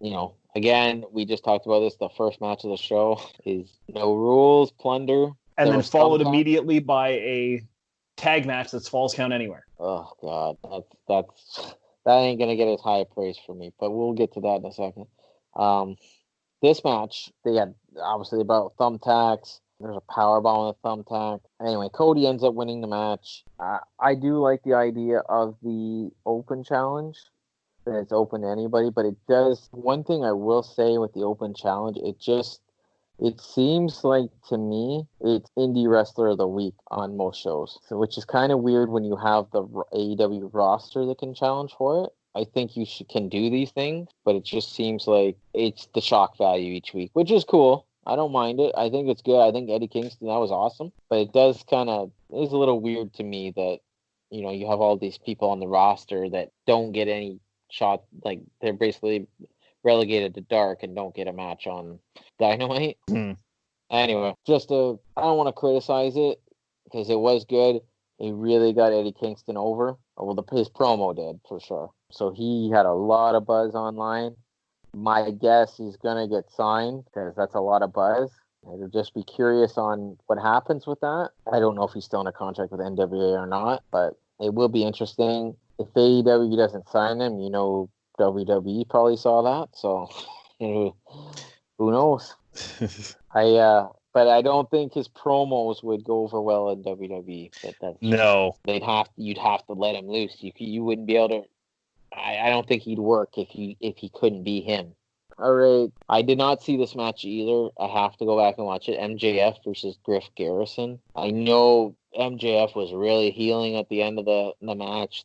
again, we just talked about this. The first match of the show is no rules, plunder. And then followed immediately by a tag match that's Falls Count Anywhere. Oh, God. That ain't going to get as high a praise for me, but we'll get to that in a second. this match, they had obviously about thumbtacks. There's a power bomb and a thumbtack. Anyway, Cody ends up winning the match. I do like the idea of the open challenge, that it's open to anybody, but it does. One thing I will say with the open challenge, it seems like to me it's indie wrestler of the week on most shows, so which is kind of weird when you have the AEW roster that can challenge for it. I think can do these things, but it just seems like it's the shock value each week, which is cool. I don't mind it. I think it's good. I think Eddie Kingston, that was awesome, but it is a little weird to me that you have all these people on the roster that don't get any shot, like they're basically relegated to dark and don't get a match on Dynamite. Anyway, I don't want to criticize it because it was good. It really got Eddie Kingston over. Well, his promo did for sure. So he had a lot of buzz online. My guess he's gonna get signed because that's a lot of buzz. I'll just be curious on what happens with that. I don't know if he's still in a contract with NWA or not, but it will be interesting. If AEW doesn't sign him, WWE probably saw that, so who knows? But I don't think his promos would go over well in WWE. No, you'd have to let him loose. You wouldn't be able to. I don't think he'd work if he couldn't be him. All right, I did not see this match either. I have to go back and watch it. MJF versus Griff Garrison. I know MJF was really healing at the end of the match,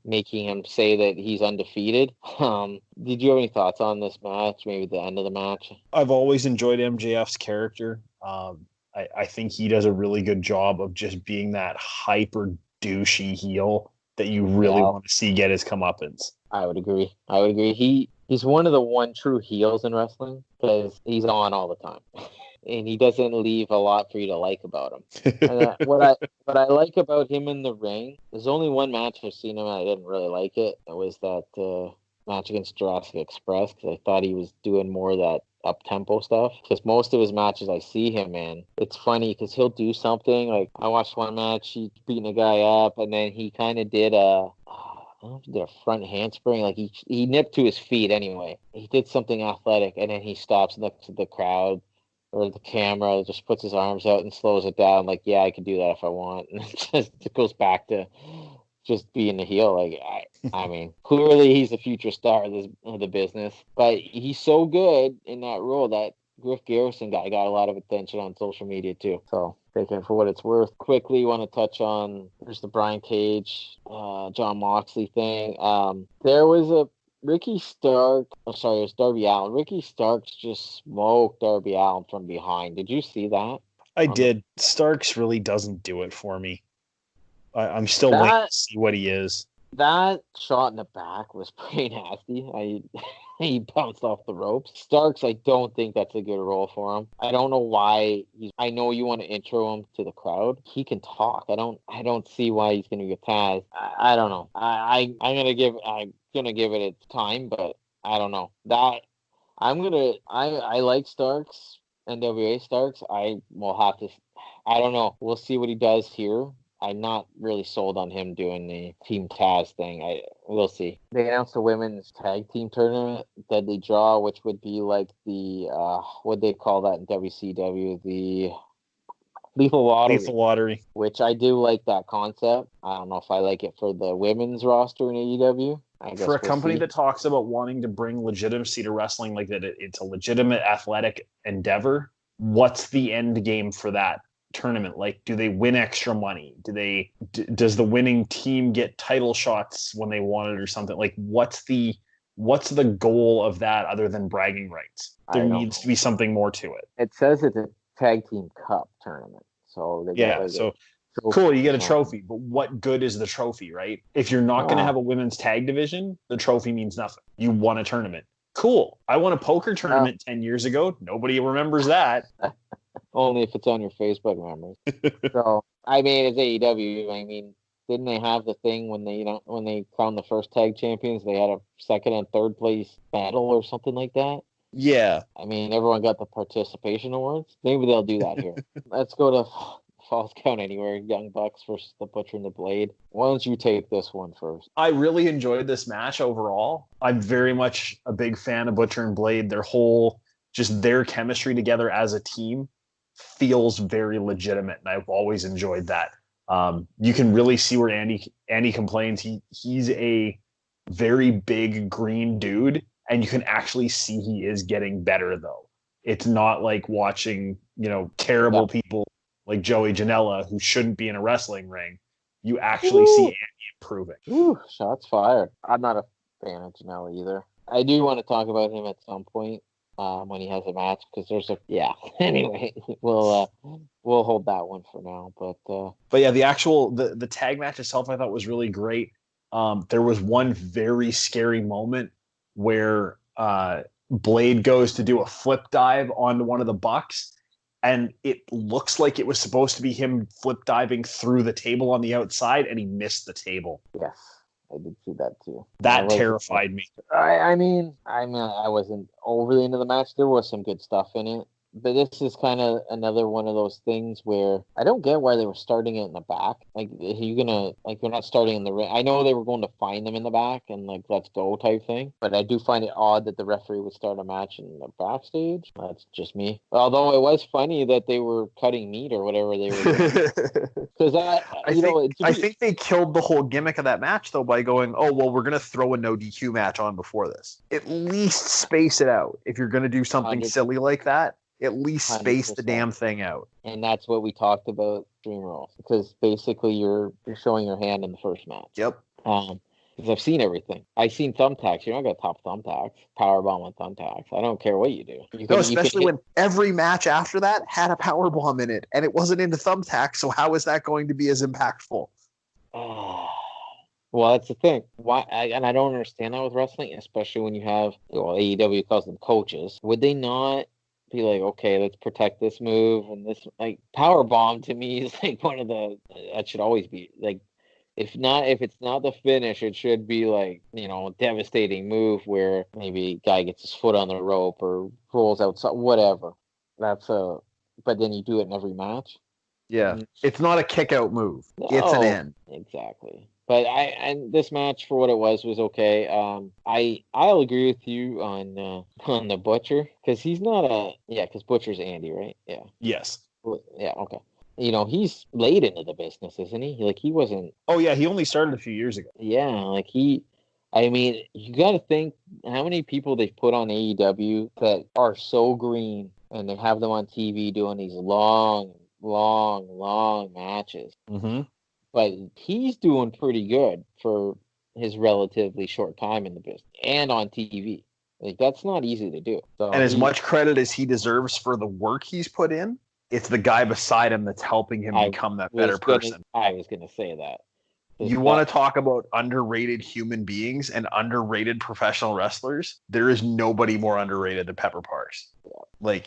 making him say that he's undefeated. Did you have any thoughts on this match? Maybe the end of the match? I've always enjoyed MJF's character. I think he does a really good job of just being that hyper douchey heel that you really want to see get his comeuppance. I would agree. He's one of the one true heels in wrestling because he's on all the time. And he doesn't leave a lot for you to like about him. And what I like about him in the ring, there's only one match I've seen him and I didn't really like it. It was that match against Jurassic Express because I thought he was doing more of that up-tempo stuff. Because most of his matches I see him in, it's funny because he'll do something. Like I watched one match, he's beating a guy up and then he kind of did I don't know if he did a front handspring. Like he nipped to his feet anyway. He did something athletic and then he stops next to the crowd or the camera, just puts his arms out and slows it down. Like, yeah, I can do that if I want. And it goes back to just being a heel. Like, I mean, clearly he's the future star of the business, but he's so good in that role that Griff Garrison guy got a lot of attention on social media too. So take it for what it's worth. Quickly want to touch on there's the Brian Cage, John Moxley thing. There was a Ricky Stark. Oh, sorry, it was Darby Allin. Ricky Starks just smoked Darby Allin from behind. Did you see that? I did. Starks really doesn't do it for me. I'm still waiting to see what he is. That shot in the back was pretty nasty. He bounced off the ropes. Starks, I don't think that's a good role for him. I don't know why. I know you want to intro him to the crowd. He can talk. I don't see why he's going to get Taz. I don't know. I'm gonna give it its time, but I don't know. I like Starks, NWA Starks. I will have to. I don't know. We'll see what he does here. I'm not really sold on him doing the Team Taz thing. We'll see. They announced the women's tag team tournament, Deadly Draw, which would be like the what they call that in WCW, the Lethal Lottery. Lethal Lottery. Which I do like that concept. I don't know if I like it for the women's roster in AEW. For a company that talks about wanting to bring legitimacy to wrestling, like that it's a legitimate athletic endeavor, what's the end game for that tournament? Like, do they win extra money? Does the winning team get title shots when they want it or something? Like, what's the goal of that other than bragging rights? There needs to be something more to it. It says it's a tag team cup tournament. So cool, you get a trophy, but what good is the trophy, right? If you're not going to have a women's tag division, the trophy means nothing. You won a tournament. Cool. I won a poker tournament 10 years ago. Nobody remembers that. Only if it's on your Facebook memories. So, I mean, it's AEW. I mean, didn't they have the thing when they crowned the first tag champions, they had a second and third place battle or something like that? Yeah. I mean, everyone got the participation awards. Maybe they'll do that here. Let's go to Falls Count Anywhere, Young Bucks versus the Butcher and the Blade. Why don't you take this one first? I really enjoyed this match overall. I'm very much a big fan of Butcher and Blade. Their whole just their chemistry together as a team feels very legitimate, and I've always enjoyed that. You can really see where Andy complains. He's a very big green dude, and you can actually see he is getting better though. It's not like watching, terrible people like Joey Janela who shouldn't be in a wrestling ring. You actually see Andy improving. Ooh, shots fired. I'm not a fan of Janela either. I do want to talk about him at some point when he has a match, because there's Anyway, we'll hold that one for now. But yeah, the tag match itself I thought was really great. There was one very scary moment where Blade goes to do a flip dive onto one of the Bucks, and it looks like it was supposed to be him flip diving through the table on the outside, and he missed the table. Yes, I did see that too. That terrified me. I wasn't overly into the match. There was some good stuff in it. But this is kind of another one of those things where I don't get why they were starting it in the back. Like, you're not starting in the ring. I know they were going to find them in the back and let's go type thing. But I do find it odd that the referee would start a match in the backstage. That's just me. Although it was funny that they were cutting meat or whatever they were doing. Because I think they killed the whole gimmick of that match though by going, oh well, we're gonna throw a no DQ match on before this. At least space it out if you're gonna do something silly like that. At least space 100%. The damn thing out. And that's what we talked about Dream Rules, because basically you're showing your hand in the first match. Yep. Because I've seen everything. I've seen thumbtacks. You're not going to top thumbtacks. Powerbomb with thumbtacks. I don't care what you do. Especially when every match after that had a powerbomb in it, and it wasn't into thumbtacks, so how is that going to be as impactful? Well, that's the thing. Why? And I don't understand that with wrestling, especially when you have AEW calls them coaches. Would they not be like, okay, let's protect this move and this power bomb to me is one of the that should always be if it's not the finish, it should be devastating move where maybe guy gets his foot on the rope or rolls outside, whatever. But then you do it in every match. Yeah, it's not a kick out move. No, it's an end. Exactly. But and this match for what it was okay. I'll agree with you on the Butcher, because he's not because Butcher's Andy, right? Yeah. Yes. Yeah. Okay. He's late into the business, isn't he? He wasn't. Oh yeah, he only started a few years ago. Yeah, you got to think how many people they've put on AEW that are so green, and they have them on TV doing these long matches. Mm-hmm. But he's doing pretty good for his relatively short time in the business and on TV. That's not easy to do. So and as much credit as he deserves for the work he's put in, it's the guy beside him that's helping him become that better person. I was going to say that. You want to talk about underrated human beings and underrated professional wrestlers? There is nobody more underrated than Pepper Parks. Yeah.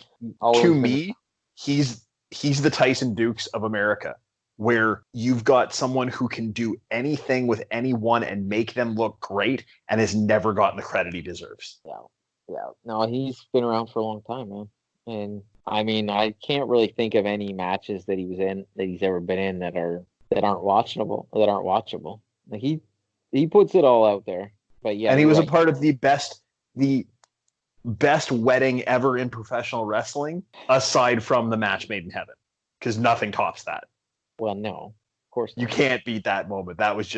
To me, he's the Tyson Dukes of America, where you've got someone who can do anything with anyone and make them look great and has never gotten the credit he deserves. Yeah. No, he's been around for a long time, man. And I can't really think of any matches that he was in, that he's ever been in, that aren't watchable. He puts it all out there. But yeah. And he was a part of the best wedding ever in professional wrestling, aside from the match made in heaven, because nothing tops that. Well, no, of course not. You can't beat that moment. That was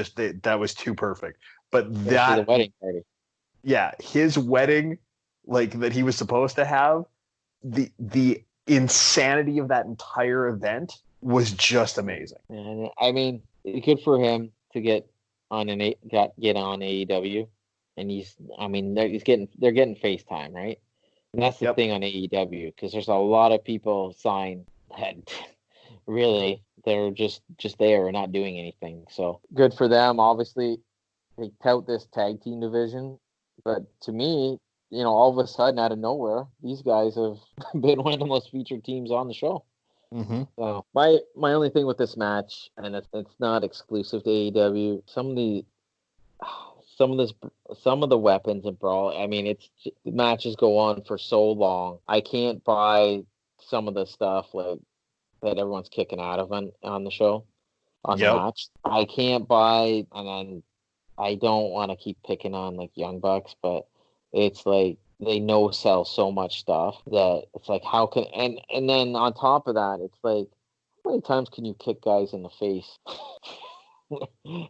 too perfect. But the wedding party. Yeah, his wedding, that he was supposed to have, the insanity of that entire event was just amazing. And good for him to get on AEW, and they're getting FaceTime, right? And that's the thing on AEW, because there's a lot of people signed that really they're just there and not doing anything. So good for them. Obviously, they tout this tag team division, but to me, all of a sudden, out of nowhere, these guys have been one of the most featured teams on the show. Mm-hmm. So my only thing with this match, and it's not exclusive to AEW, some of the weapons and brawl. The matches go on for so long. I can't buy some of the stuff that everyone's kicking out of on the show, on the match. I can't buy, and then I don't want to keep picking on Young Bucks, but it's they no sell so much stuff that it's like, how can, and then on top of that, it's like, how many times can you kick guys in the face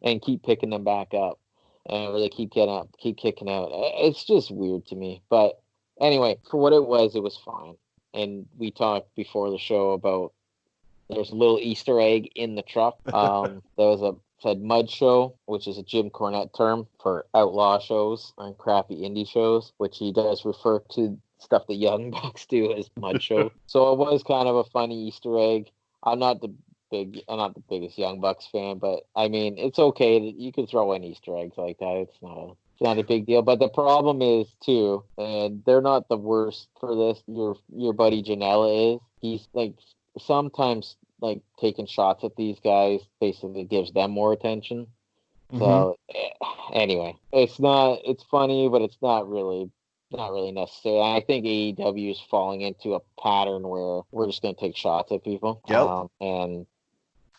and keep picking them back up, and they keep getting up, keep kicking out? It's just weird to me. But anyway, for what it was fine. And we talked before the show about there's a little Easter egg in the truck. There was a said mud show, which is a Jim Cornette term for outlaw shows and crappy indie shows, which he does refer to stuff the Young Bucks do as mud show. So it was kind of a funny Easter egg. I'm not the biggest Young Bucks fan, but I mean, it's okay that you can throw in Easter eggs like that. It's not a big deal. But the problem is too, and they're not the worst for this. Your buddy Janela is. He's like sometimes like taking shots at these guys basically gives them more attention. So anyway, it's funny, but it's not really necessary. I think AEW is falling into a pattern where we're just going to take shots at people. Yep. And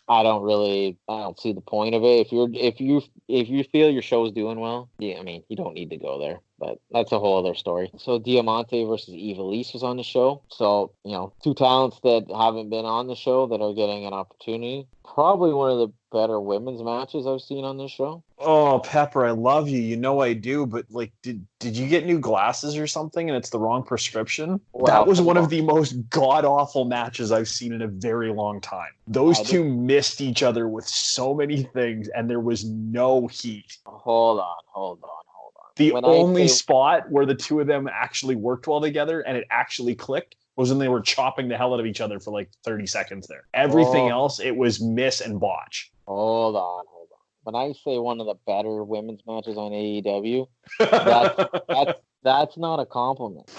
I don't see the point of it. If you feel your show's doing well, yeah, I mean, you don't need to go there. But that's a whole other story. So Diamante versus Ivelisse was on the show. So, two talents that haven't been on the show that are getting an opportunity. Probably one of the better women's matches I've seen on this show. Oh, Pepper, I love you. You know I do, but like, did you get new glasses or something and it's the wrong prescription? Well, that was one of the most god-awful matches I've seen in a very long time. Those two missed each other with so many things, and there was no heat. Hold on. The only spot where the two of them actually worked well together and it actually clicked was when they were chopping the hell out of each other for like 30 seconds there. Everything else, it was miss and botch. Hold on. When I say one of the better women's matches on AEW, that's not a compliment.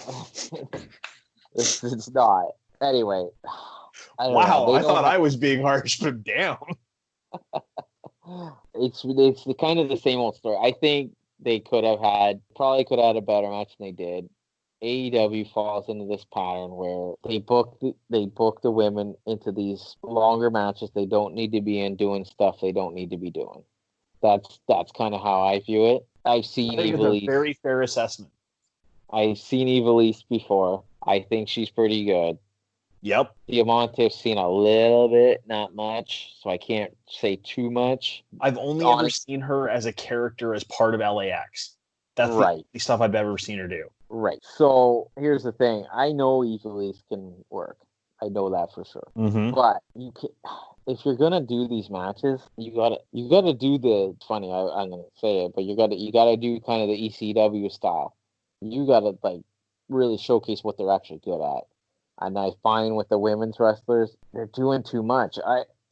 It's not. Anyway. Wow, I thought I was being harsh, but damn. It's the kind of the same old story. I think they could have had a better match than they did. AEW falls into this pattern where they book the women into these longer matches they don't need to be in, doing stuff they don't need to be doing. That's kind of how I view it. I've seen Ivelisse. A very fair assessment. I've seen Ivelisse before. I think she's pretty good. Yep. Diamante, I've seen a little bit, not much, so I can't say too much. I've only ever seen her as a character as part of LAX. That's the stuff I've ever seen her do. Right. So here's the thing. I know Ivelisse can work. I know that for sure. Mm-hmm. But you can, if you're gonna do these matches, you gotta do the funny. I'm gonna say it, but you gotta do kind of the ECW style. You gotta like really showcase what they're actually good at. And I find with the women's wrestlers, they're doing too much.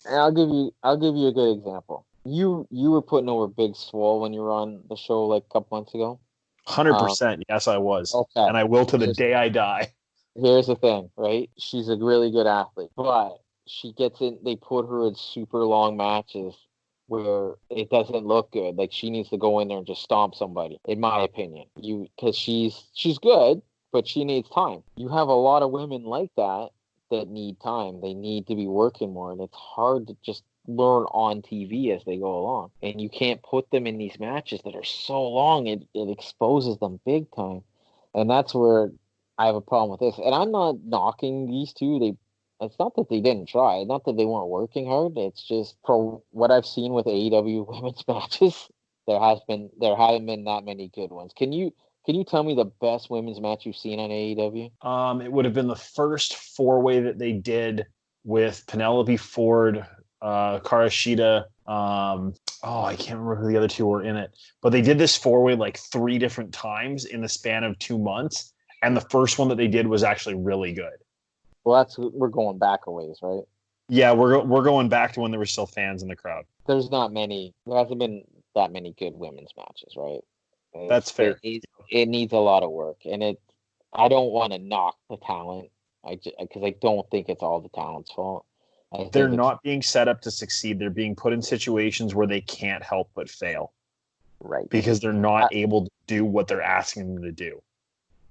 I'll give you a good example. You were putting over Big Swole when you were on the show like a couple months ago. 100%. Yes, I was. Okay. And I will to the day I die. Here's the thing, right? She's a really good athlete, but she gets in. They put her in super long matches where it doesn't look good. Like she needs to go in there and just stomp somebody. In my opinion, because she's good, but she needs time. You have a lot of women like that need time. They need to be working more, and it's hard to just learn on TV as they go along. And you can't put them in these matches that are so long. It exposes them big time, and that's where I have a problem with this. And I'm not knocking these two. It's not that they didn't try. Not that they weren't working hard. It's just for what I've seen with AEW women's matches, there haven't been that many good ones. Can you tell me the best women's match you've seen on AEW? It would have been the first four-way that they did with Penelope Ford, Karashida. I can't remember who the other two were in it, but they did this four-way like 3 different times in the span of 2 months, and the first one that they did was actually really good. Well, we're going back a ways, right? Yeah, we're going back to when there were still fans in the crowd. There hasn't been that many good women's matches, right? That's fair. It needs a lot of work, and I don't want to knock the talent, because I don't think it's all the talent's fault. They're not being set up to succeed. They're being put in situations where they can't help but fail, right? Because they're not able to do what they're asking them to do.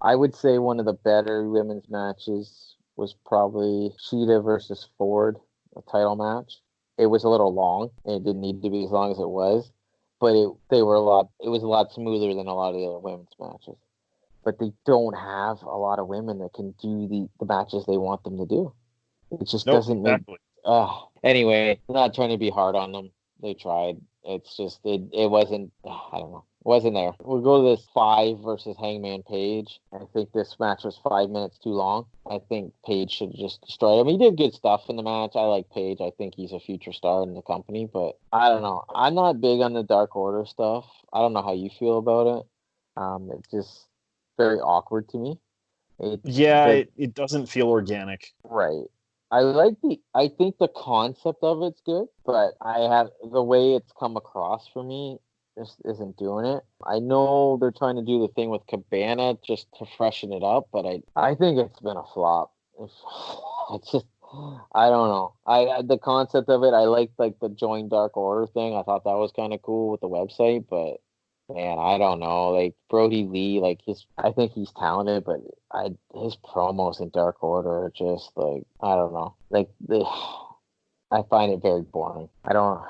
I would say one of the better women's matches was probably Sheeta versus Ford, a title match. It was a little long, and it didn't need to be as long as it was. But it was a lot smoother than a lot of the other women's matches. but they don't have a lot of women that can do the matches they want them to do. It just Nope, doesn't exactly. make. Anyway, I'm not trying to be hard on them. They tried. It's just it wasn't. I don't know. It wasn't there. We'll go to this 5 versus Hangman Page. I think this match was 5 minutes too long. I think Page should have just destroyed him. He did good stuff in the match. I like Page. I think he's a future star in the company. But I don't know. I'm not big on the Dark Order stuff. I don't know how you feel about it. It's just very awkward to me. Yeah, The it doesn't feel organic. Right. I think the concept of it's good, but the way it's come across for me just isn't doing it. I know they're trying to do the thing with Cabana just to freshen it up, but I think it's been a flop. It's just, I don't know. The concept of it, I liked like the Join Dark Order thing. I thought that was kind of cool with the website, but man, I don't know. Like Brody Lee, I think he's talented, but his promos in Dark Order are just like, I don't know. I find it very boring. I don't.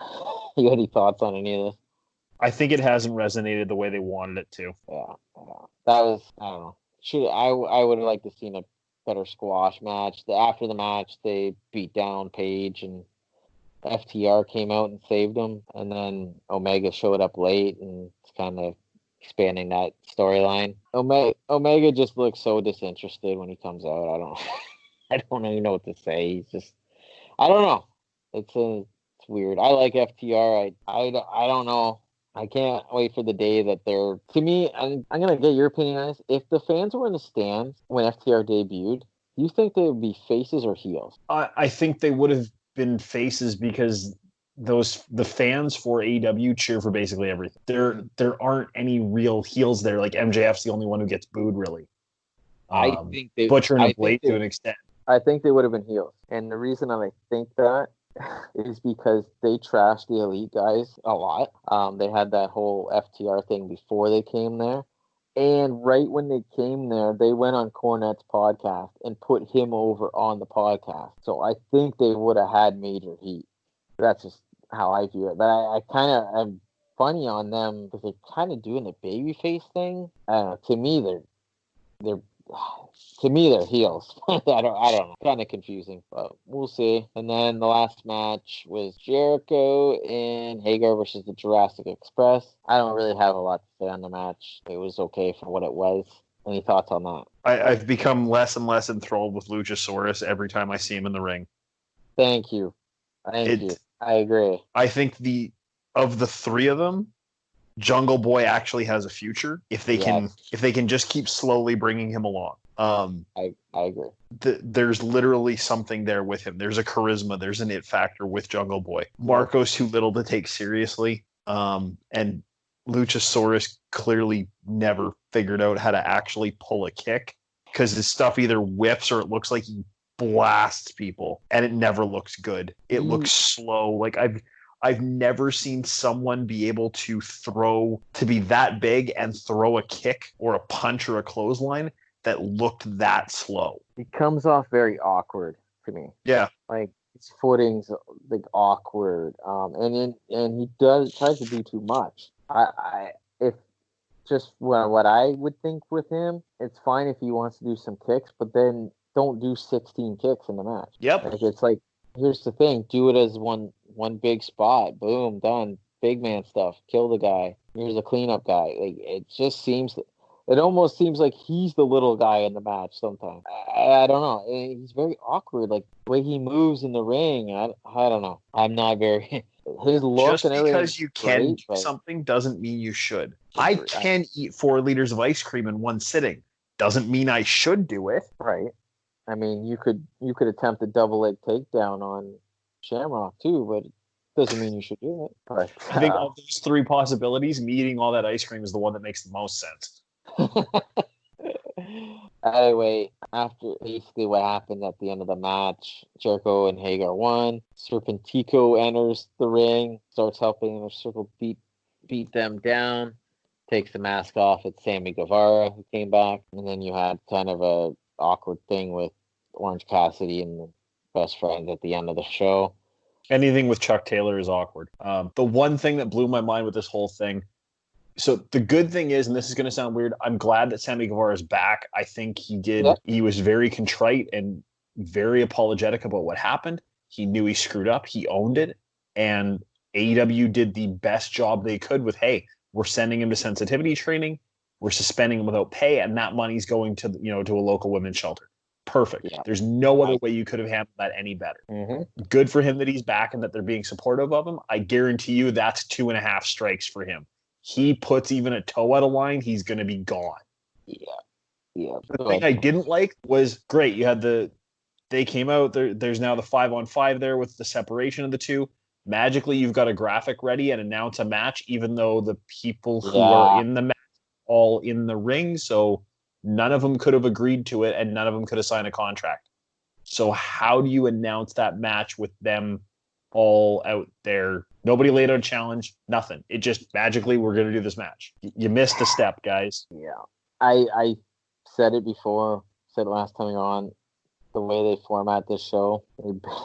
You got any thoughts on any of this? I think it hasn't resonated the way they wanted it to. Yeah, that was, I don't know. I would have liked to seen a better squash match. After the match, they beat down Page and FTR came out and saved him, and then Omega showed up late and it's kind of expanding that storyline. Omega just looks so disinterested when he comes out. I don't even know what to say. He's just, I don't know. It's weird. I like FTR. I don't know. I can't wait for the day that they're. To me, I'm gonna get your opinion on this. If the fans were in the stands when FTR debuted, do you think they would be faces or heels? I think they would have been faces because the fans for AEW cheer for basically everything. There aren't any real heels there. Like MJF's the only one who gets booed, really. I think they. Butcher and I think Blade they, to an extent. I think they would have been heels, and the reason I think that is because they trashed the Elite guys a lot. They had that whole FTR thing before they came there. And right when they came there, they went on Cornette's podcast and put him over on the podcast. So I think they would have had major heat. That's just how I view it. But I kind of am funny on them because they're kind of doing the babyface thing. To me, they're to me they're heels. I don't know. Kind of confusing, but we'll see. And then the last match was Jericho and Hager versus the Jurassic Express. I don't really have a lot to say on the match. It was okay for what it was. Any thoughts on that? I've become less and less enthralled with Luchasaurus every time I see him in the ring. Thank you. Thank you. I agree. I think of the three of them, Jungle Boy actually has a future if they can just keep slowly bringing him along. I agree. There's literally something there with him. There's a charisma. There's an it factor with Jungle Boy. Marco's too little to take seriously. And Luchasaurus clearly never figured out how to actually pull a kick because his stuff either whips or it looks like he blasts people, and it never looks good. It looks slow. Like I've never seen someone be able to be that big and throw a kick or a punch or a clothesline that looked that slow. It comes off very awkward to me. Yeah. Like his footing's like awkward. And he tries to do too much. If just what I would think with him, it's fine if he wants to do some kicks, but then don't do 16 kicks in the match. Yep. Like it's like, here's the thing, do it as one big spot. Boom, done. Big man stuff. Kill the guy. Here's a cleanup guy. Like it almost seems like he's the little guy in the match sometimes. I don't know. He's very awkward. Like the way he moves in the ring. I don't know. I'm not very. His look just and everything. Because you can do something doesn't mean you should. I can eat 4 liters of ice cream in one sitting. Doesn't mean I should do it. Right. I mean, you could attempt a double leg takedown on Shamrock too, but it doesn't mean you should do it. But, I think of those 3 possibilities, me eating all that ice cream is the one that makes the most sense. Anyway, after basically what happened at the end of the match, Jericho and Hager won. Serpentico enters the ring, starts helping the Circle beat them down, takes the mask off. It's Sammy Guevara who came back, and then you had kind of a awkward thing with Orange Cassidy and the Best Friends at the end of the show. Anything with Chuck Taylor is awkward. The one thing that blew my mind with this whole thing, So the good thing is, and this is going to sound weird, I'm glad that Sammy Guevara is back. I think Yeah. he was very contrite and very apologetic about what happened. He knew he screwed up. He owned it. And AEW did the best job they could with, hey, we're sending him to sensitivity training. We're suspending him without pay. And that money's going to, to a local women's shelter. Perfect. Yeah. There's no other way you could have handled that any better. Mm-hmm. Good for him that he's back and that they're being supportive of him. I guarantee you that's 2.5 strikes for him. He puts even a toe out of line, he's going to be gone. Yeah. Yeah. The thing I didn't like was great. You had they came out. There's now the 5-on-5 there with the separation of the two. Magically, you've got a graphic ready and announce a match, even though the people who are in the match are all in the ring. So none of them could have agreed to it and none of them could have signed a contract. So how do you announce that match with them all out there? Nobody laid out a challenge, nothing. It just magically, we're going to do this match. You missed a step, guys. Yeah. I said it before, said it last time you're on, the way they format this show,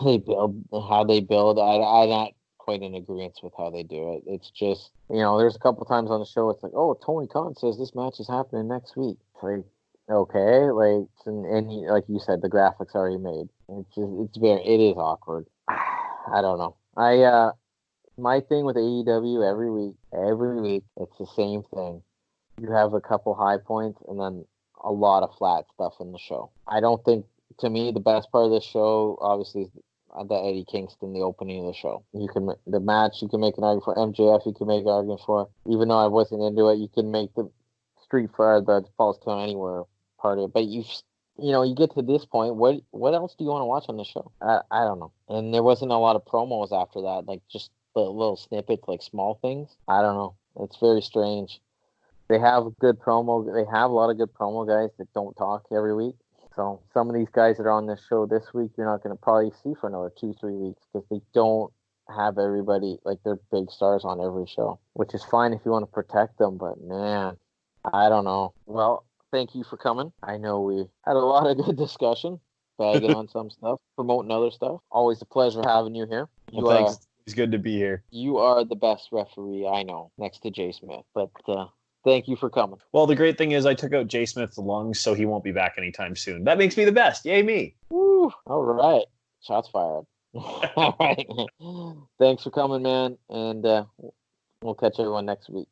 they build, how they build, I'm not quite in agreement with how they do it. It's just, there's a couple times on the show, it's like, oh, Tony Khan says this match is happening next week. It's like, okay, like, and like you said, the graphics already made. It is awkward. I don't know. My thing with AEW every week, it's the same thing. You have a couple high points and then a lot of flat stuff in the show. I don't think, to me, the best part of the show, obviously, is the Eddie Kingston, the opening of the show. The match, you can make an argument for MJF, you can make an argument for, even though I wasn't into it, you can make the Street Fighter, the Falls Count Anywhere part of it. But you get to this point, what else do you want to watch on the show? I don't know. And there wasn't a lot of promos after that, like just the little snippets, like small things. I don't know. It's very strange. They have good promo. They have a lot of good promo guys that don't talk every week. So some of these guys that are on this show this week, you're not going to probably see for another 2-3 weeks because they don't have everybody, like they're big stars on every show, which is fine if you want to protect them. But man, I don't know. Well, thank you for coming. I know we had a lot of good discussion, bagging on some stuff, promoting other stuff. Always a pleasure having you here. Well, thanks. It's good to be here. You are the best referee I know, next to Jay Smith. But thank you for coming. Well, the great thing is I took out Jay Smith's lungs, so he won't be back anytime soon. That makes me the best. Yay, me. Woo. All right. Shots fired. All right. Thanks for coming, man. And we'll catch everyone next week.